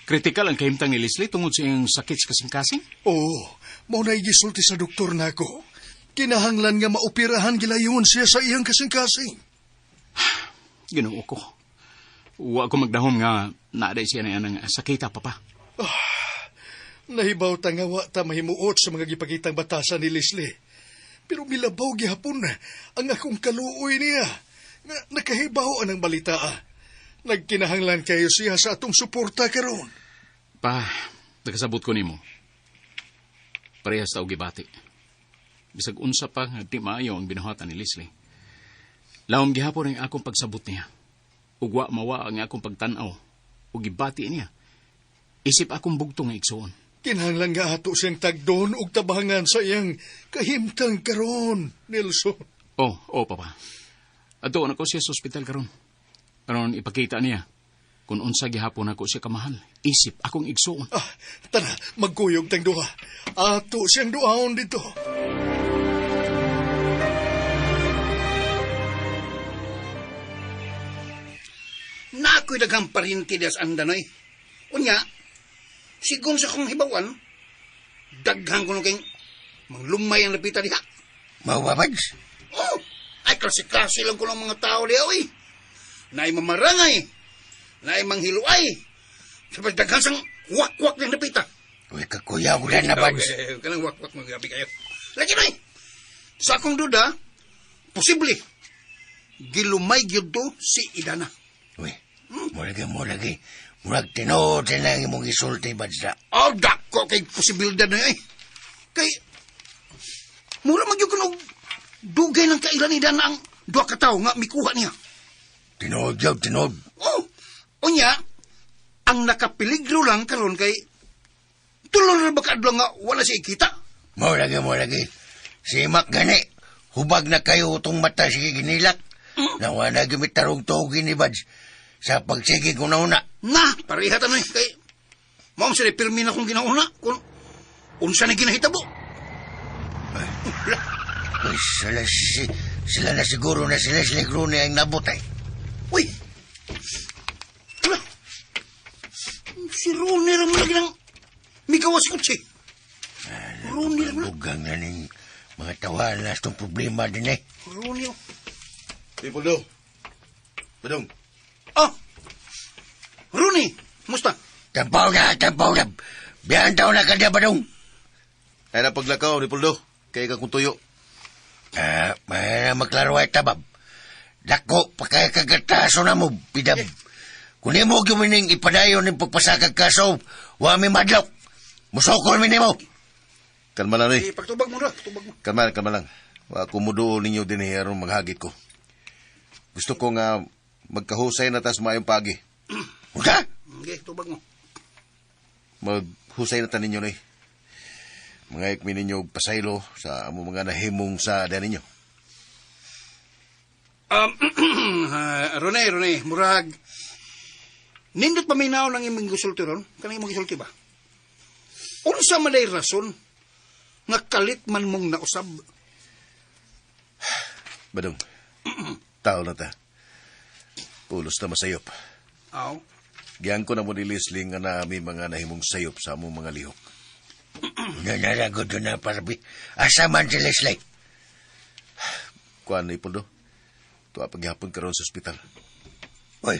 Kritikal ang kahimtang ni Leslie tungod sa iyang sakit sa kasing-kasing? Oo, mao na gisulti sa doktor nako. Kinahanglan nga maoperahan gilayon siya sa iyang kasing-kasing. Ginoo ko. Wa ko magdahom nga naaday siya na yan ng sakita, papa. Nahibaw ta nga wa ta mahimuot sa mga gipakitang batasan ni Leslie. Pero milabaw gihapon na ang akong kaluoy niya. Nga nakahibaw ang balita. Nagkinahanglan kayo siya sa atong suporta karon. Pa, nagkasabot ko nimo. Parehas tao gibati. Bisag unsa pa nga di maayo ang binuhatan ni Leslie. Lawom gihapon ang akong pagsabot niya. Ugwa mawa ang akong pagtanaw. Ug gibati niya. Isip akong bugtong nga igsuon. Kinahanglan nga ato siyang tagdon ug tabangan sa iyang kahimtang karon, Nelson. Oh, papa. Ato na ko siya sa ospital karon. Aron ipakita niya kung unsa gihapon ako siya kamahal. Isip akong igsuon. Tara, magkuyog tang duha. Ato siyang duhaon dito. Na ako'y daghang parinti das andanoy. Unya, sigong sa kong hibawan, daghang ko kayong manglumay ang lapita diha. Maubabads? Oh, ay klase-klase lang ko ng mga tao diha, oy. Naay mamarangay, naay manghiluay, sabay daghang sang wak-wak ng lapita. Uy, kakuyaw ko na bads. Kanang wak-wak magabi kayo. Lagi na sa akong duda, posible, gilumay gyud to si Idana. Uy, mo lagi. Murag tinood sa nang imong isulti, Badsa. Oh, dako kay posibilidad na eh. Kay, mura magyug kuno dugay ng kailan ni Dana ang duha ka tawo nga mikuha niya. Tinood. Oh, unya, ang nakapeligro lang karon kay tulong na ba kaadlaw nga wala siya ikita? Mo lagi. Si Mac gani, hubag na kayo itong mata sige ginilak. Nawa na gamit tarong togi ni Bads sa pagsige ko na una. Na, parihatan na kay Maong sila pirmi na kong ginauna kung unsa na ginahitabo. Uy, sila na siguro na sila Rooney ang nabutay. Uy! Hala! Si Rooney rin mo lagi ng migawas kutsi. Rooney rin mo. Bugang na ning mga tawanan na itong problema din eh. Rooney. Tipoldo. Badong. Ah! Rooney! Musta? Tampaw na. Biyan taon na kanya ba dong? Ay na paglakaw, Tipoldo. Kaya ka kung tuyo. May na maklaro ay tabab. Dako, pakaya kagataso na mo, pidab. Kung di mo gumining ipadayon ng pagpasakag kaso, wami madlok. Musokol mi mo. Kalma lang, eh. Pagtubag mo na, pagtubag mo. Kalma lang. Wa kumudo ninyo din aron maghagit ko. Gusto ko nga magkahusay na tas mayong pagi. Usa? Okay, tubag mo. Maghusay na ta ninyo na eh. Mga ikmi ninyo pasaylo sa amo mga nahimong sa ada ninyo. Ronay, murag. Nindot paminaw ng imong gisulti ron? Kanang imong gisulti ba? Unsa man ay rason nga kalit man mong nausab? Badong, tao na ta. Pulos na masayop. Aw. Giyan ko na mo ni Leslie nga nami mga nahimong sayop sa among mga lihok. Nanaragod doon na parabi. Asa man si Leslie? Kuan na Ipoldo. Tuwa paghapon karon sa ospital. Uy,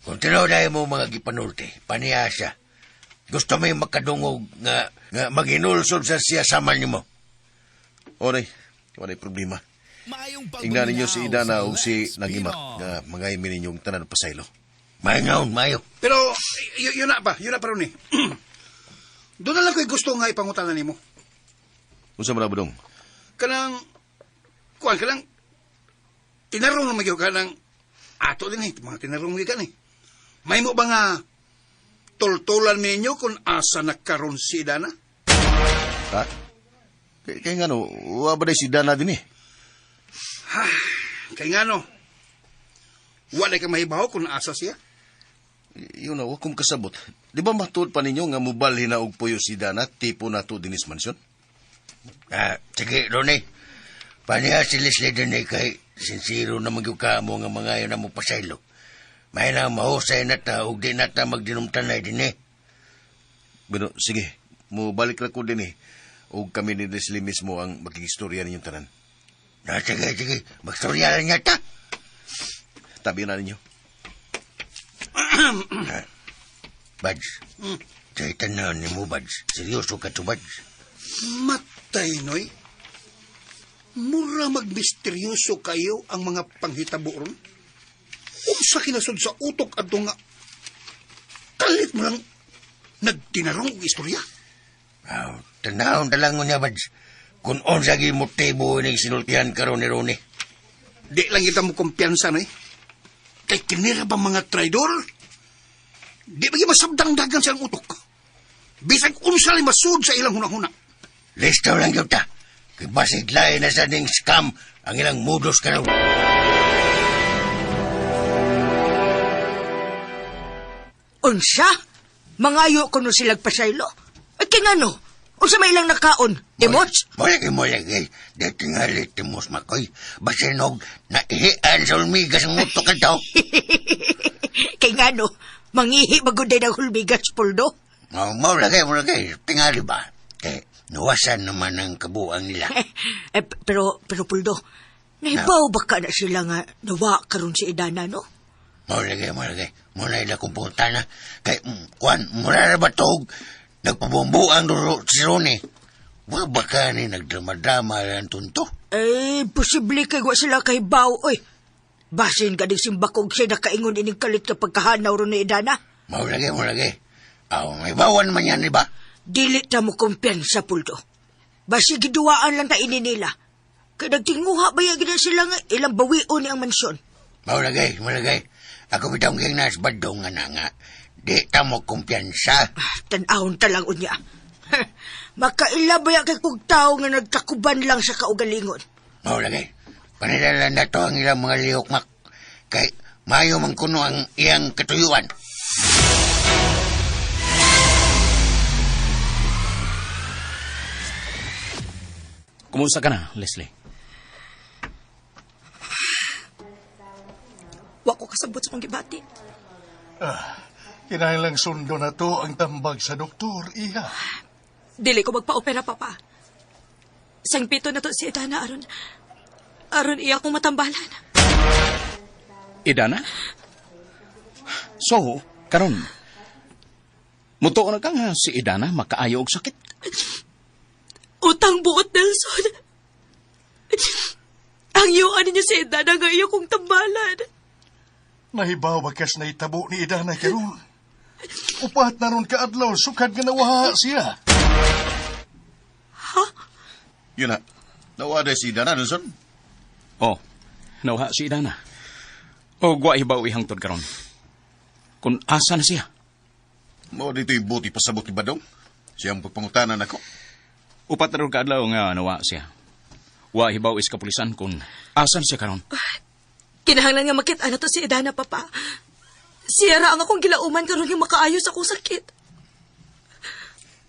kung tinaw na mo mga gipanulti, paniyasa. Gusto mo yung makadungog nga maginulsod sa siya saman mo. Oray, wala problema. Ingnan ninyo si Idana o si Nagimak nga mga imin ninyong tanan pasaylo. Mayo. Pero, yun na pa ron eh. Doon na lang ko'y gusto nga ipangutanan ni mo. Unsa man na Badong? Kanang tinarong na magyo ka ng ato din eh, mga tinarong mga kan eh. May mo ba nga tultulan ninyo kung asa nagkaroon si Idana? Ha? Kaya nga no, wala ba si Idana din eh? Kaya nga no, wala ka mahibaw kung asa siya? Yun na, huwag kong kasabot. Di ba matuod pa ninyo nga mubalhin na og puyo si Idana tipo na to dinis mansyon? Sige, Ronnie. Paniha si Leslie din eh kay sincero na magyuka mo nga mga yun na mo pasaylo. May na mahusay na ta o di na ta magdinumtanay din eh. Pero sige, mubalik na ko din eh. O kami ni Leslie mismo ang magkigistorya ninyong tanan. Sige. Magstorya lang niya ta. Tabi na ninyo. Bads. Kaya tanaw ni mo, Bads. Seryoso ka to, Bads. Matay, Noy. Mura magmisteryoso kayo ang mga panghitabo ron. Sa kinasod sa utok at nga kalit mo lang nagtinarong og istorya. Tanaw na lang niya, Bads. Kung onsagi motibo ng sinultihan karon ni Ronnie. Di lang kita mo kumpiyansa, Noy. Kay kinira ba mga traidor? Di ba masabdang dagan silang utok? Bisag unsa lang masud sa ilang hunahuna. Listaw lang yun ta. Kay basig lain na sa ding scam ang ilang mudos karon. Unsa? Mangayo ko no silang pasaylo? Ay kingano? Unsa may ilang nakaon? Emots? Mulagi. Dati nga litimos makoy. Basinog na ihian sa ulmigas ang utok ka daw. Kay ngano? Mangihi baguday ng hulbigas, Puldo? Mulagi. Tingali ba? Nawasan naman ang kabuang nila. Pero Puldo, nahibaw ba ka na sila nga nawa karon si Idana, no? Mulagi. Muna ila kong punta na. Kay, muna na ba tog? Nagpabumbuang si Ronnie. Wa ba ka ni nagdrama-drama lang tunto? Posible kay wa sila kahibaw, oy. Basin ka din simbakog siya nakaingon ining kalit kapag kahanaw ron ni Idana. Mulagi. May bawan man yan, di ba? Dili ta mo kumpiyansa, Puldo. Basi giduwaan lang ta ini nila. Kaya nagtinguha ba yan sila nga ilang bawion ni ang mansyon? Mulagi. Ako bitang kong nas badong nga. Di ta mo kumpiyansa. Tanahon talang unya. Makailabaya kay kong tao nga nagtakuban lang sa kaugalingon. Mulagi. Panidala na to ang ilang mga lihokmak. Kay mayo man kuno ang iyang katuyuan. Kumusta ka na, Leslie? Wa ko kasabot sa mong gibati. Kinahanglang sundo na to ang tambag sa doktor, iha. Dili ko magpa-opera, Papa. Sang pito na to si Edana aron iya kong matambalan. Idana? So, karon, muto na ka nga si Idana makaayo og sakit. Utang buot, Nelson. Ang iyuan ninyo si Edana nga iyo kong tambalan. Nahibaw bakas na itabo ni Idana karon. Upat na ron kaadlaw, sukad nga nawaha siya. Yun na. Nawada si Dana, Nelson. Oh, nawha si Idana. O gwa hibaw ihangtod karon. Kung asa na siya. Mao dito'y buti pasabot ni Badong. Siyang pagpangutanan ako. Upat na ron kaadlaw nga nawha siya. Wa hibaw is kapulisan kung asan siya karon. Kinahanglan nga makita na to si Edana, Papa. Siya ra ang akong gilauman karon nga makaayos akong sakit.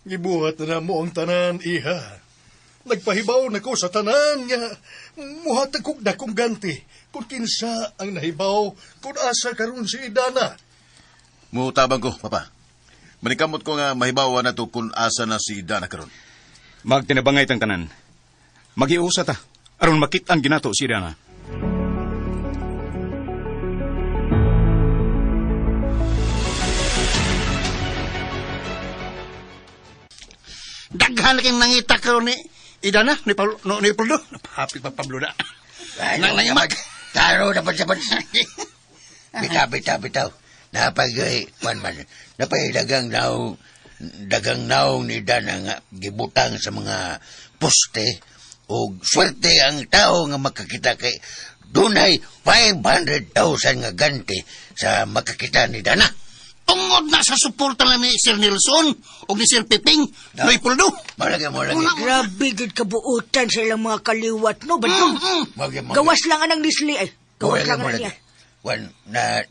Gibuhat na mo ang tanan, iha. Nagpahibaw na ko sa tanan nga. Muhatag kong dakong ganti. Kung kinsa ang nahibaw, kung asa karon si Idana. Mutabang ko, Papa. Manikamot ko nga mahibawa na to kung asa na si Dana karon. Magtinabangay tang tanan. Magiusa ta. Aron makit-an ginato si Idana. Daghan kayong nangita karon ni Idana, ni Pablo. Happy pa Pablo na. Nang nangamak. Taro na pa sa bansa. Bitaw. Napagay, napay dagang naw ni Dana nga gibutang sa mga poste o swerte ang tao nga makakita kay dunay 500,000 nga ganti sa makakita ni Dana. Tungod na sa suporta lang ni Sir Nelson o ni Sir Piping, Noy Puldo. Malagi. Grabe gid kabuutan sa ilang mga kaliwat, no? Badong. Gawas lang anang Leslie ay. Gawas lang na niya.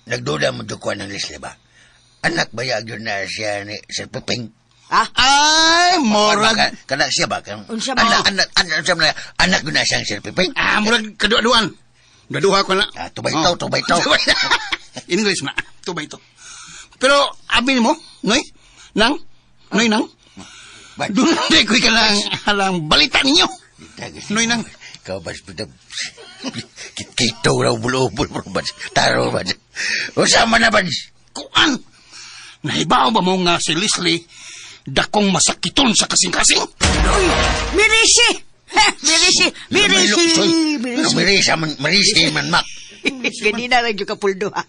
Nagduda mo dukuan ng Leslie ba? Anak ba yun na siya ni Sir Piping? Ay, morag. Kana siya ba? Unsa ba? Anak na siyang Sir Piping? Morag kadua-duan. Daduha ko na. Tubay to. English na. Tubay to. Pero, abin mo, Noy? Nang? Doon ko ka lang halang balita ninyo. Noy, nang? Ikaw ba? Kito raw bulo-bulo. Taro ba? Usama na ba? Kuan? Nahibaw ba mo nga si Leslie dakong masakiton sa kasing-kasing? Mirisi! Mirisi man, Mak. Ganina lang yung kapuldo, ha?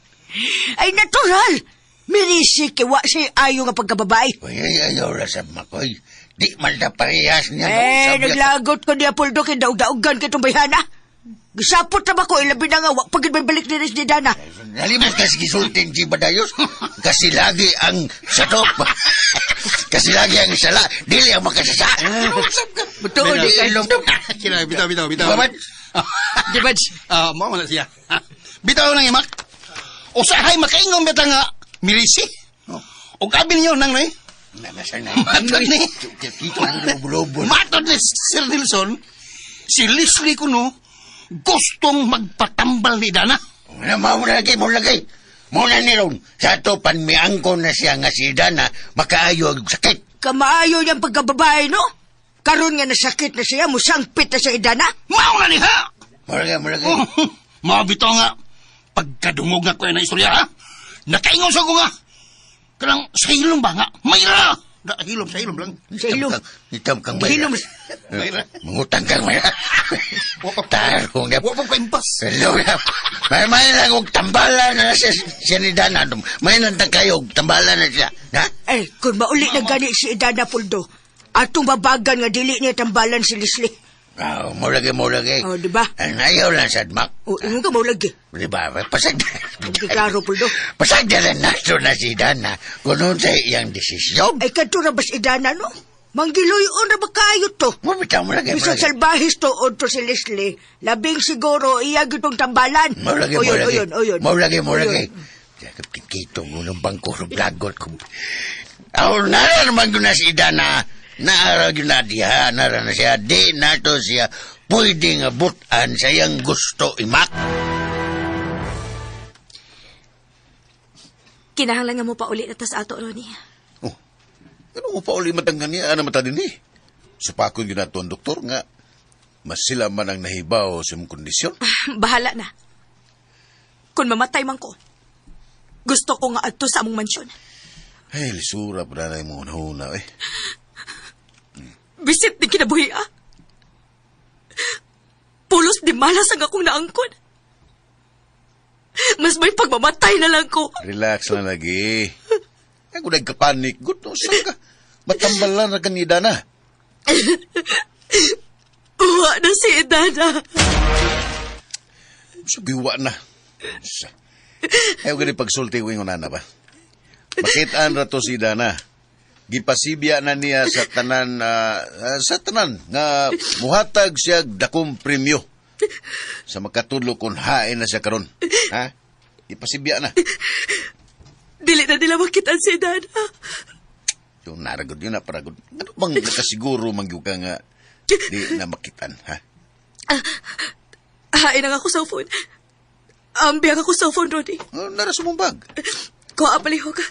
Ay, natural! Mirisi kiwa si ayo nga pagkababay. Ayaw ra sa Makoy. Di man na parehas niya. Naglagot ko niya, Puldo, kay daog-daogan kay itong bayhana. Gisapot na ba ko, ilabi na nga, wak pagid may balik ni Riz ni Dana. Nalimot kasi gisultin si Badayos. Kasi lagi ang satop. Kasi lagi ang sala. Dili ang makasasa. Betul, di ilong. Kila, bitaw. Babad? Di ba? Mo na siya. Bitaw nang imak. O sahay makaingong bita nga Mirisi. O kabi ninyo nang Noy. Matod ni. Matod ni Sir Nelson. Si Leslie kuno gustong magpatambal ni Dana. Mo lagay. Muna ni Ron. Sa to panmiangkon na siya nga si Dana makaayo ang sakit. Kamaayo niyang pagkababae, no? Karon nga nasakit na siya, musangpit na siya Idana. Mao na ni ha. Mulagay. Mabito nga. Pagkadungog nga ko na istorya ha. Nakaingon sa ko nga. Kanang sa hilom ba nga? Mayra! Sa hilom lang. Sa ilong. Itam kang Mayra. Mayra. Mangutang kang Mayra. Tarong niya. Wapag ka impas. Hello na. May lang og tambalan na siya ni Dana. May lang kayo og tambalan na siya. Na? Ay, kung mauli na gani si Idana, Puldo, atong babagan nga dili niya tambalan si Leslie. Mo lagi. Oh, di ba? Ang ayaw lang sa Mak. O, ingon ka mo lagi. Di ba? Pasag Klaro, Puldo. Pasagdalan na ito na si Dana kung noon sa iyang desisyon. Ay, kanto na ba si Idana, no? Manggiloy-on na ba kayo to? Mabitaw mo lagi. Bisang salbahis to o to si Leslie, labing siguro iyag itong tambalan. Mo lagi. Oyon. Mo lagi. Kito mo ng bangko ng blagot ko. Ako na naman ko na si Dana Naara yun na diha, nara na siya, di na to siya pwede nga butan sa iyang gusto imak. Kinahanglan nga mo pa ulit na tas ato, Ronnie. Oh, ano mo pa uli matanggan niya? Ano mata din eh? Sa pakon yun nato ang doktor nga, mas sila man ang nahibaw sa mong kondisyon. Bahala na. Kung mamatay man ko, gusto ko nga adto sa among mansyon. Ay, lisura pa na mo huna eh. Bisit di kinabuhi, ah. Pulos di malas ang akong naangkon. Mas may pagmamatay na lang ko. Relax lang lagi. Ako nagkapanik. Gusto, saan ka? Matambalan na kanida na. Uwa na si Idana. Sabiwa na. Ayaw gani pagsulti ko yung nana ba? Makitaan ra to si Dana. Gipasibya na niya sa tanan nga muhatag siya dakong premyo sa makatudlo kung hain na siya karon. Ha? Gipasibya na. Dili na nila makitaan si Idana. Yung naragod yun na paragod. Ano bang nakasiguro mangyug ka nga di na makitan, ha? Hain ang ako sa phone. Ambiyang ako sa phone, Ronnie. Nara sa mong bag. Kuha paliho ka.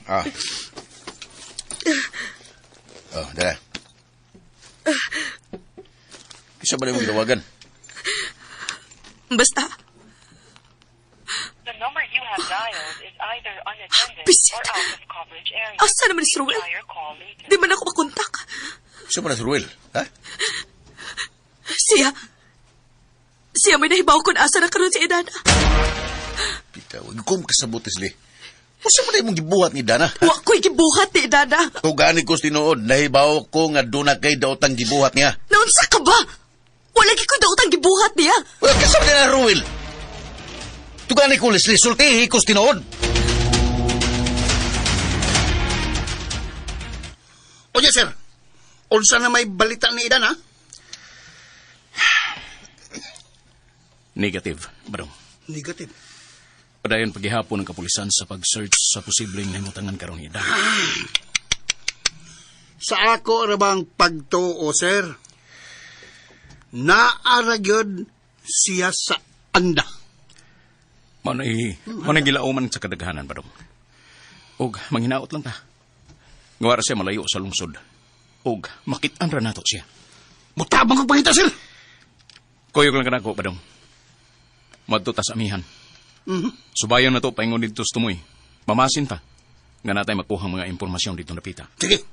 Ah. Oh, dala. Isa ba na yung ginawagan? Basta. The number you have dialed is either unattended Bisit. or out of coverage area. Asa naman si Ruel? Try your call later. Di man ako makontak. Isa ba na si Ruel? Ha? Siya may nahibaw kung asa na karoon si Idana. Pita, huwag kong kasabot isli. Masa ba na yung gibuhat ni Dana? Wa ko'y gibuhat ni Idana. Tugani ko tinuod, nahibaw ko nga doon na kay daotang gibuhat niya. Naunsa ka ba? Wala ko daotang gibuhat niya. Well, kasama na Ruel. Tugani ko, Leslie, sultihi ko tinuod. O yes, sir. Unsa na may balita ni Idan, ha? Negative, Barong. Negative. Padayon paghihapon ng kapulisan sa pag-search sa posibleng nahimutangan karon ni Ida. Sa ako ra bang pagtuo, sir? Naaragyod siya sa anda. Manay gilauman sa kadaghanan, Barong. Og manghinaot lang ta. Ngawara siya malayo sa lungsod. Og makitaan ra nato siya. Mutabang kang pangita, sir. Koyog lang kanako, Barong. Madto ta sa amihan. Subayan na to paingon dito sa tumoy. Mamasin ta. Nga natay makuha mga impormasyon dito napita. Sige.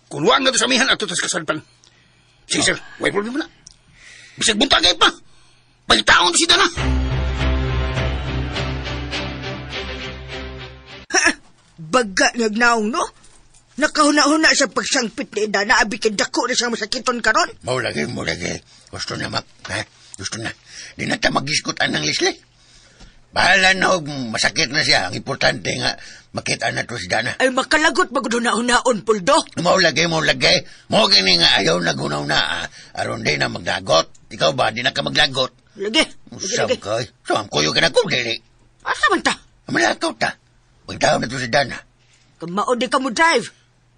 Kunwaan nga to sa amihan at tutas kasalpan. Sige, sir. May problema na. Bisag bunta kayo pa. Pagitaon to si Dana. Baga nagnaong, no? Nakahuna-huna sa pagsangpit ni Idana, abikin dako na siyang masakiton karon. Mau lagi. Gusto na, Mak. Ha? Gusto na. Di na ta mag-iskutan ng Leslie. Bahala na og masakit na siya. Ang importante nga, makita na to si Dana. Ay makalagot magduna-hunaon, Puldo. Mau lagi. Mau gini nga ayaw na gunaw-na. Aron di na maglagot. Ikaw ba, di na ka maglagot? Lagi. Usam ka. So, ang kuyo ka na kung dili. Asa man ta? Malakaw ta. Pagtawag na to si Dana. Kamaod di ka mo drive.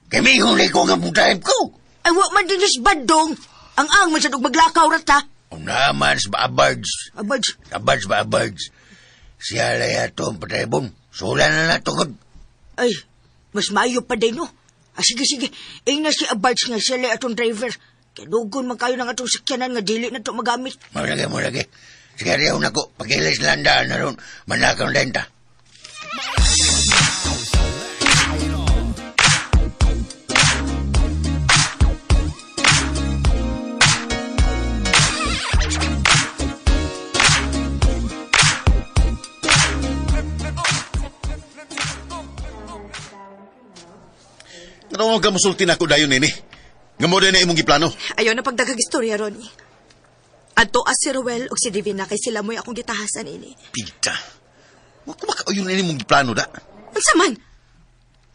Kaya may huli ko nga mong ko. Ay wa man din is badong. Ang masyadong maglakaw rata. O naman sa abards. Abards. Siya laya to ang patribong. Sula na natugod. Ay, mas maayo pa din, no? Sige. Ingna si Abards nga sila atong driver. Kaya dugon man kayo ng atong sakyanan nga dili na to magamit. Mau lagi. Sige, riyaw na ko. Pag-ilis landaan na ron. Manakaw lenta. Ano ka musulti na ako dayon nini? Nga mo din na imong giplano. Ayaw na pagdagag istorya, Ronnie. Adto as si Ruel o si Divina kay sila mo'y akong gitahasan ini. Pita. Wa ko makauyon na imong giplano da. Unsa man?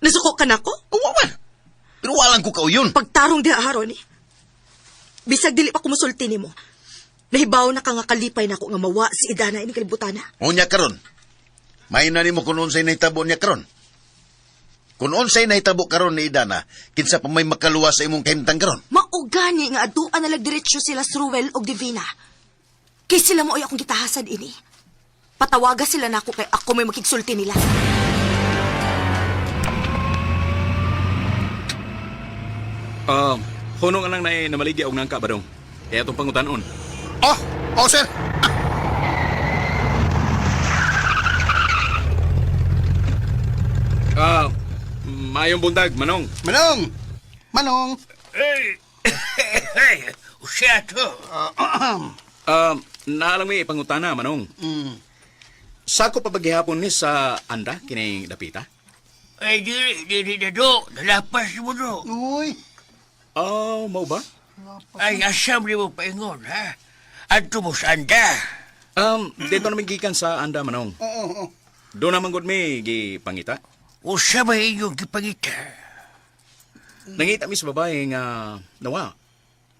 Nasuko ka na ko? Wawan. Pero walang ko kauyon. Pagtarong diha, Ronnie. Bisag dili pa kumusulti nimo. Nahibaw na ka nga kalipay na ako nga mawa si Idana ini kalibutana. O niya karon. May na nimo kunon sa inahitabo niya karon. Kung unsay nahitabo karon ni Idana, kinsa pa may makaluwas sa imong kahimtang karon? Maugani nga aduan na lagdiretsyo sila sa Ruel o Divina. Kay sila mo ay akong gitahasan ini. Patawaga sila na ako kay ako may makigsulti nila. Hunong lang na namaligya og nangka badong. Kaya itong pangutanon. Oh, sir. Mayong buntag, Manong. Manong. Hey! Hey! Usya to. Naalang may pangutana, Manong. Sako pa paghihapon ni sa anda, kinay dapita? Ay, diri na do. Nalapas mo do. Uy. Mau ba? Ay, asam ni mo paingon, ha? Adto mo sa anda. Dito namin gikan sa anda, Manong. Oo. Doon naman gud may gipangita. Usa ba inyong gipangita? Nangita mi sa babae nga nawa.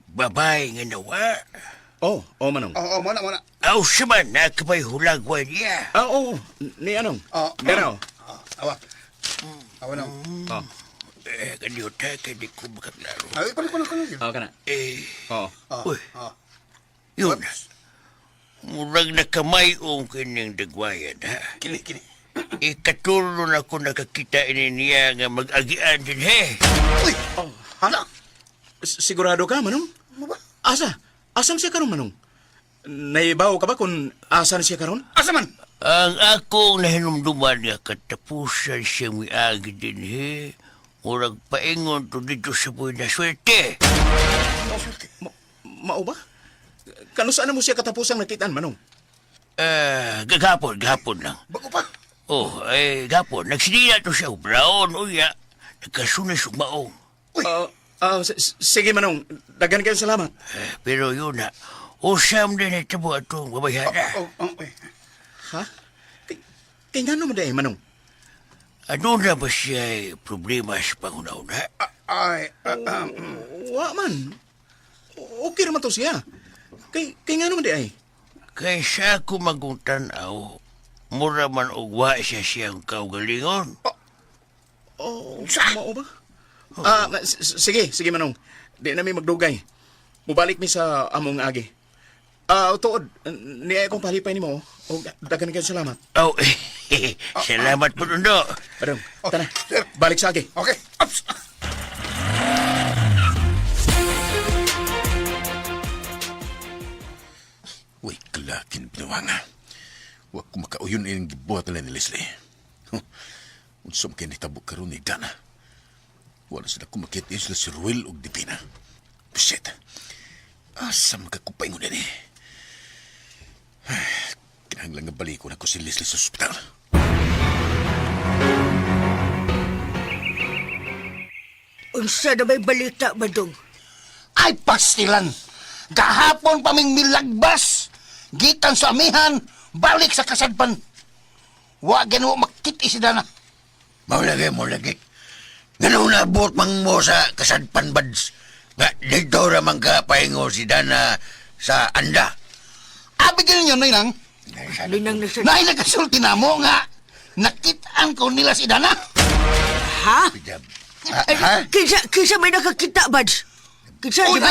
Babae nga nawa. Manong. Oo, muna. Aw siya man, nakabay hulagwa niya. Ni anong? Oh. Dero. Awa. Awa na. Kanyo tayo, hindi ko makaklaro. Ay, pala. Kana. Uy. Yun. Murag nakamayong kanyang dagwayan, ha? Kini. Ikatulo na ko nakakita niya nga mag-agian din, he. Uy. Hala. Sigurado ka, Manong? Ano ba? Asam siya karon, Manong? Naibaw ka ba kung asan siya karon? Asa man? Ang akong nahinumduman nga katapusan siya miagi din, he. Murag paingon to dito sa buhay na swerte. Mao ba? Kano saan mo siya katapusang nakitaan, Manong? Gagapon lang. Bago pa. Gapon. Nagsinila to siya, brown, uya. Nagkasunas yung maong. Sige, Manong. Dagan kayo salamat. Pero yun na, usam din ito mo itong babayana. Ha? Kaya nga naman dahil, Manong? Ano na ba siya problema sa pangunauna? Wa man. Okay naman to siya. Kaya nga naman dahil. Kaysa ako magutanaw, mura man ugwa siya siyang kaugalingon. Mao ba? Sige, Manong. Di na may magdugay. Mubalik mi sa among agi. Tuod, niya akong palipay ni mo. O, dagan kayo salamat. Salamat po nundo. Padong, tara. Balik sa agi. Okay. Ups. Uy, kalakin pinawanga. Huwag ko makauyon ang gibuhat nila ni Leslie. Unsa man kay nitabo karon ni Dana. Wala sila kumakit sila si Ruel ug Divina. Buset. Asa magkakupaingon din eh. Kinahanglan nga balikon ako si Leslie sa ospital. Unsa na may balita, Badong? Ay, pastilan. Gahapon pa ming milagbas. Gitan sa amihan, balik sa kasadpan. Wa gano makiti si Dana. Maulagi. Ganun na abot mang mo sa kasadpan, Bads. Nga, dito ramang ka paingo si Dana sa anda. Abigil niyo, Nay Nang. Linang na siya. Nay, nagkasulti na mo nga. Nakitaan ko nila si Dana. Ha? Ha? Kisa may nakakita, Bads? Kisa, di Una,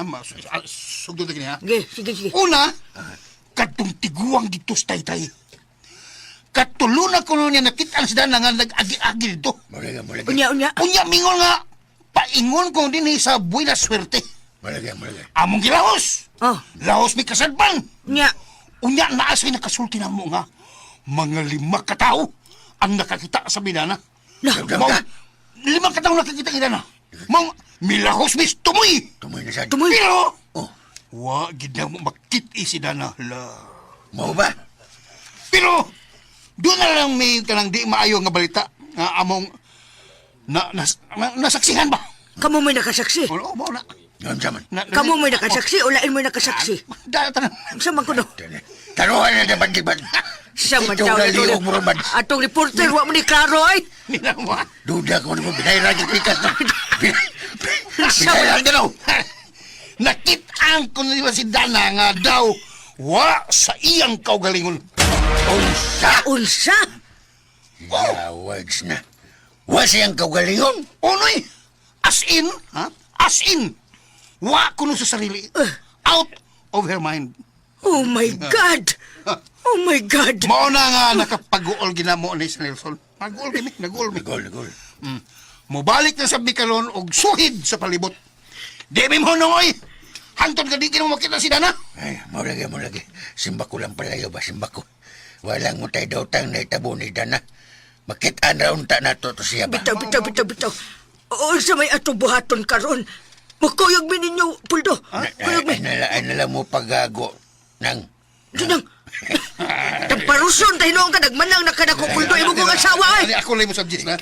Bads? sugdo na kini ha. Sige. Una, katong tiguang dito sa taytay. Katuluna ko niya nakitaan si Dana nga nag-agi-agi dito. Maulagi. Unya. Unya mingon nga, paingon ko din sa buhay na swerte. Maulagi. Among gilahos. Lahos may kasadpan. Unya. Unya naas may nakasulti na mo nga. Mga 5 katao ang nakakita sa binana. Mau, 5 katao nakakita kita na. Mau, milahos mis tumoy. Tumoy na siya. Pero, wa gid na mo makit-i si Dana. Mau ba? Pero, doon na lang may kanang di maayo nga balita nga among nasaksihan ba? Kamu may nakasaksi. Oo, mo na. Ngayon siya man. Kamu may nakasaksi o lain mo nakasaksi. Data na. Sa man ko no? Taruhan na naman, Diban. Sa man Ito daw. na liyog mo naman. Atong reporter, wa mo ni klaro ay. Ninawa. Duda ko naman, binayran yung pikas na. Binayran ka daw. Nakitaan ko nila si Dana nga daw wa sa iyang kaugalingon. Unsa? Unsa? Yawags na. Wa siyang kaugalingon. Unoy! As in, ha? As in! Wa kuno sa sarili. Out of her mind. Oh my God! Oh my God! Mao na nga nakapag-uol ginamo ni sa Nelson. Nag-uol kami, nag-uol mi. Nagol. Mubalik na sa Bicalon og suhid sa palibot. Di mi mo nongoy! Hantod ka di kinong makita si Dana. Ay, mo lagi. Simba ko lang palayo ba, simba ko. Walang utay daw tang naitabo ni Dana. Makitaan raw unta nato to siya ba? Bitaw. O sa may atong buhaton karon. Makuyog mi ninyo, Puldo. Kuyog mi. Ay nalang mo pagago nang... Dinang. Tamparuson tayo noong ka. Nagmanang na ka na ko, Puldo. Imo kong asawa ay. Ali, ako lang mo subject na.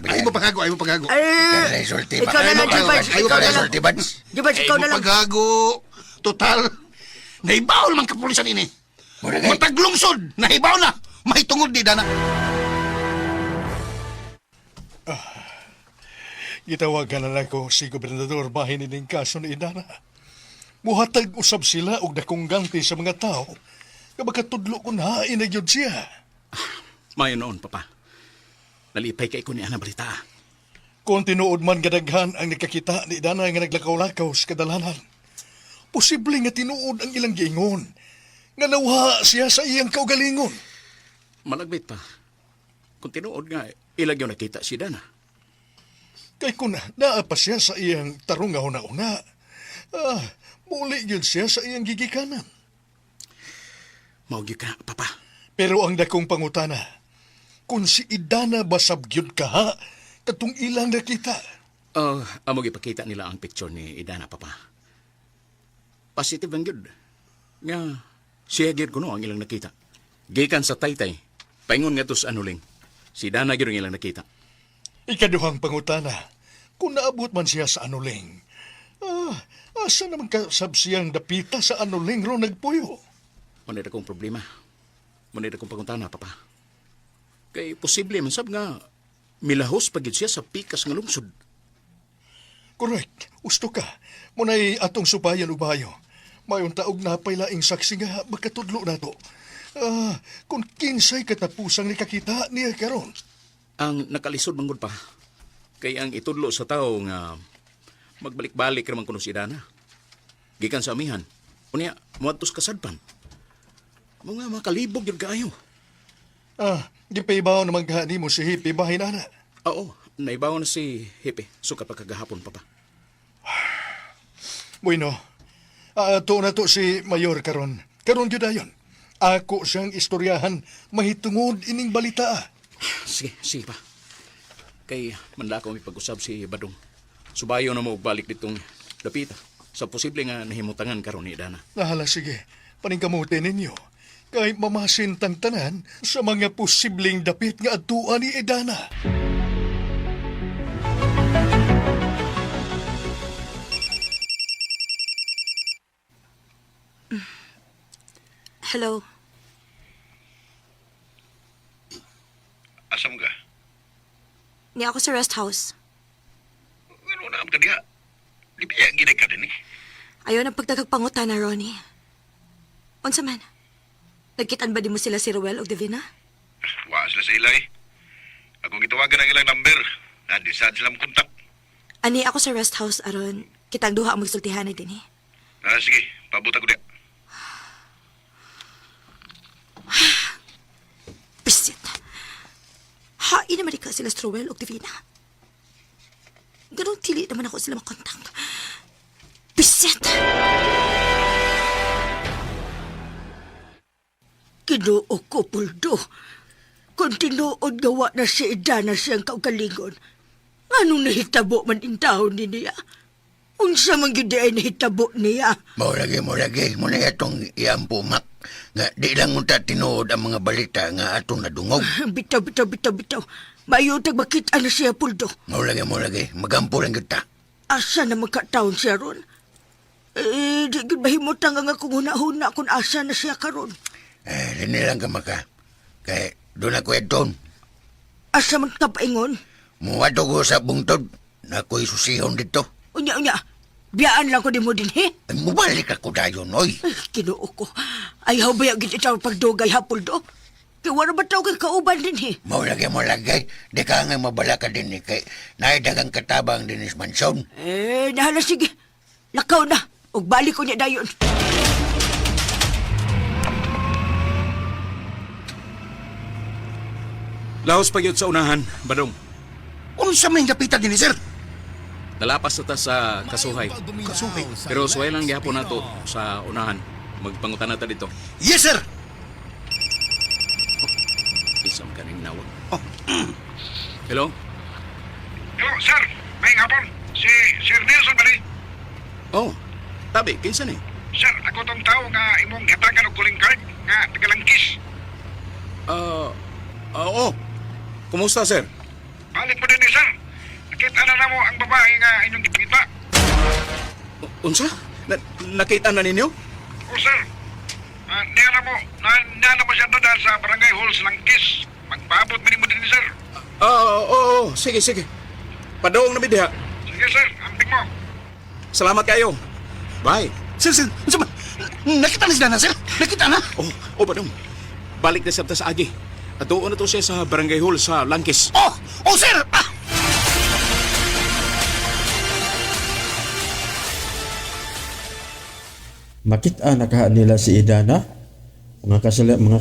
Ay mo pagago, ay mo pagago. Ay, ikaw na lang, Jibans. Ikaw na lang. Jibans, ikaw na lang. Pagago. Total. Nahibaw man kapulisan ini. Mataglungsod. Nahibaw na. Mahitungod ni Dana. Gitawagan na lang ko si Gobernador bahin ining kaso ni Idana. Muhatag usab sila og dakong ganti sa mga tao. Kabakatudlo ko na inagyod siya. Mayo noon, Papa. Nalipay kay ko ni Ana balita. Kung tinuod man gadaghan ang nakakita ni Idana nga naglakaw-lakaw sa kadalanan, posible nga tinuod ang ilang giingon nga nawha siya sa iyang kaugalingon. Malagbit pa. Kung tinuod nga, ilag yung nakita si Dana. Kay kun naa pa siya sa iyang tarong nga una-una, muli yun siya sa iyang gigikanan. Maugi ka, Papa. Pero ang dakong pangutana, kung si Idana basab gyud ka ha, katong ilang nakita. Amo gipakita nila ang picture ni Idana, Papa. Positive ang gyud. Nga, siya gyud kuno ang ilang nakita. Gikan sa Taytay, paingon nga to sa Anuling. Si Dana gyud ang ilang nakita. Ikaduhang pangutana, kung naabot man siya sa Anuling, asa naman kasab siyang dapita sa Anuling ro nagpuyo? Manira kong problema. Manira kong pangutana, Papa. Kay posible man sab nga milahos pagid siya sa pikas nga lungsod. Correct. Usto ka. Muna'y atong subayan ubayo. Mayon taog napay laing saksi nga magkatudlo na to. Kung kinsay katapusang nakakita niya karon. Ang nakalisod manggod pa. Kay ang itudlo sa tao nga magbalik-balik naman kuno si Dana. Gikan sa amihan. Unya, muadtos kasadpan. Mga makalibog yung kaayo. Gipaybaw na maghani mo si Hippie bahin ana. Oo, naibaw na si Hippie. Sukat pagkagahapon, Papa. Bueno, to na to si Mayor karon. Karon jud ayon. Ako siyang istoryahan mahitungod ining balita. Sige pa. Kay manla ko may pag-usab si Badong. Subayo na mo balik ditong dapita. Sa posible nga nahimutangan karon ni Dana. Nahala sige, paningkamutin ninyo. Kay mamasin tang tanan sa mga posibleng dapit nga adtuan ni Idana. Hello. Asam ka? Ni ako sa rest house. Ano na am ka diha? Di biya ginag ka din eh. Ayaw na pagdagagpangutan na, Ronnie. Unsa man? Nagkitan ba di mo sila si Ruel o Divina? Wa sila sa ila eh. Akong gitawagan ang ilang number. Nandi saan sila kontak. Ani ako sa rest house aron kitang duha ang magsultihan din eh. Sige, pabuta ko diha. Pisit. Hain naman ka sila si Ruel o Divina. Ganun tili naman ako sila makontakt. Pisit! Kinuo ko, Puldo. Kung tinuod gawa na si Idana siyang kaugalingon, anong nahitabo man in taon ni niya? Unsa man gyud ay nahitabo niya? Mo lagi. Muna itong iampumak. Nga di lang unta tinuod ang mga balita nga atong nadungog. Bitaw. Mayutag makita na siya, Puldo. Mo lagi. Magampo lang kita. Asa na magkataon siya ron? Di gyud mahimutang nga kung huna-huna kung asa na siya karon. Lini lang ka maka. Kaya doon ako edton. Asa man ka paingon? Muwato ko sa bungtod na ako'y susihon dito. Unya. Biyaan lang ko di mo din, he? Ay, mubalik ako dayon, oy. Ay, kinuo ko. Ayaw ba yung gititaw pagdugay ha, Puldo? Kaya wala ba tao kay kauban din eh? Maulagay mo lagay. Di ka nga mabala ka din eh. Kay naidagang katabang din is mansyon. Nahala sige. Lakaw na. Ug balik ko niya dayon. Lahos pa yun sa unahan, Badong. Unsa may gapitan din, sir? Nalapas na ta sa kasuhay. Kasuhay. Pero suway lang gihapon nato sa unahan. Magpangutan na ta dito. Yes, sir. Isang kaning nawag. Hello? Hello, sir. May hapon. Si Sir Nelson ba ni? Oh, tabi, kinsa ni? Sir, ako tong tao nga imong gatagan og calling card nga tagalangkis. Oo. Kumusta, sir? Balik mo din ni sir. Nakita na mo ang babae nga inyong gipita. Unsa? Nakita na ninyo? O sir, niya na mo siya doon sa barangay hall sa Langkis. Magpaabot mo din ni sir. Oo. Sige. Padaong na bidiha. Sige sir, amping mo. Salamat kayo. Bye. Sir, unsa man? Nakita na si Dana, sir? Nakita na? Badong. Balik na siya ta sa agi. At doon na to siya sa barangay hall sa Langkis. Sir! Makita nakahaan nila si Idana. Mga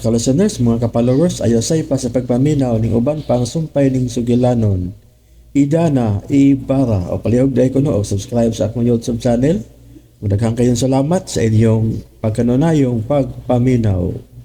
ka-listeners, mga ka-followers, ayosay pa sa pagpaminaw ning uban pang sumpay ning sugilanon. Idana Ibarra o palihog dahil ko no o subscribe sa akong YouTube channel. Daghang kayong salamat sa inyong pagkanunayong pagpaminaw.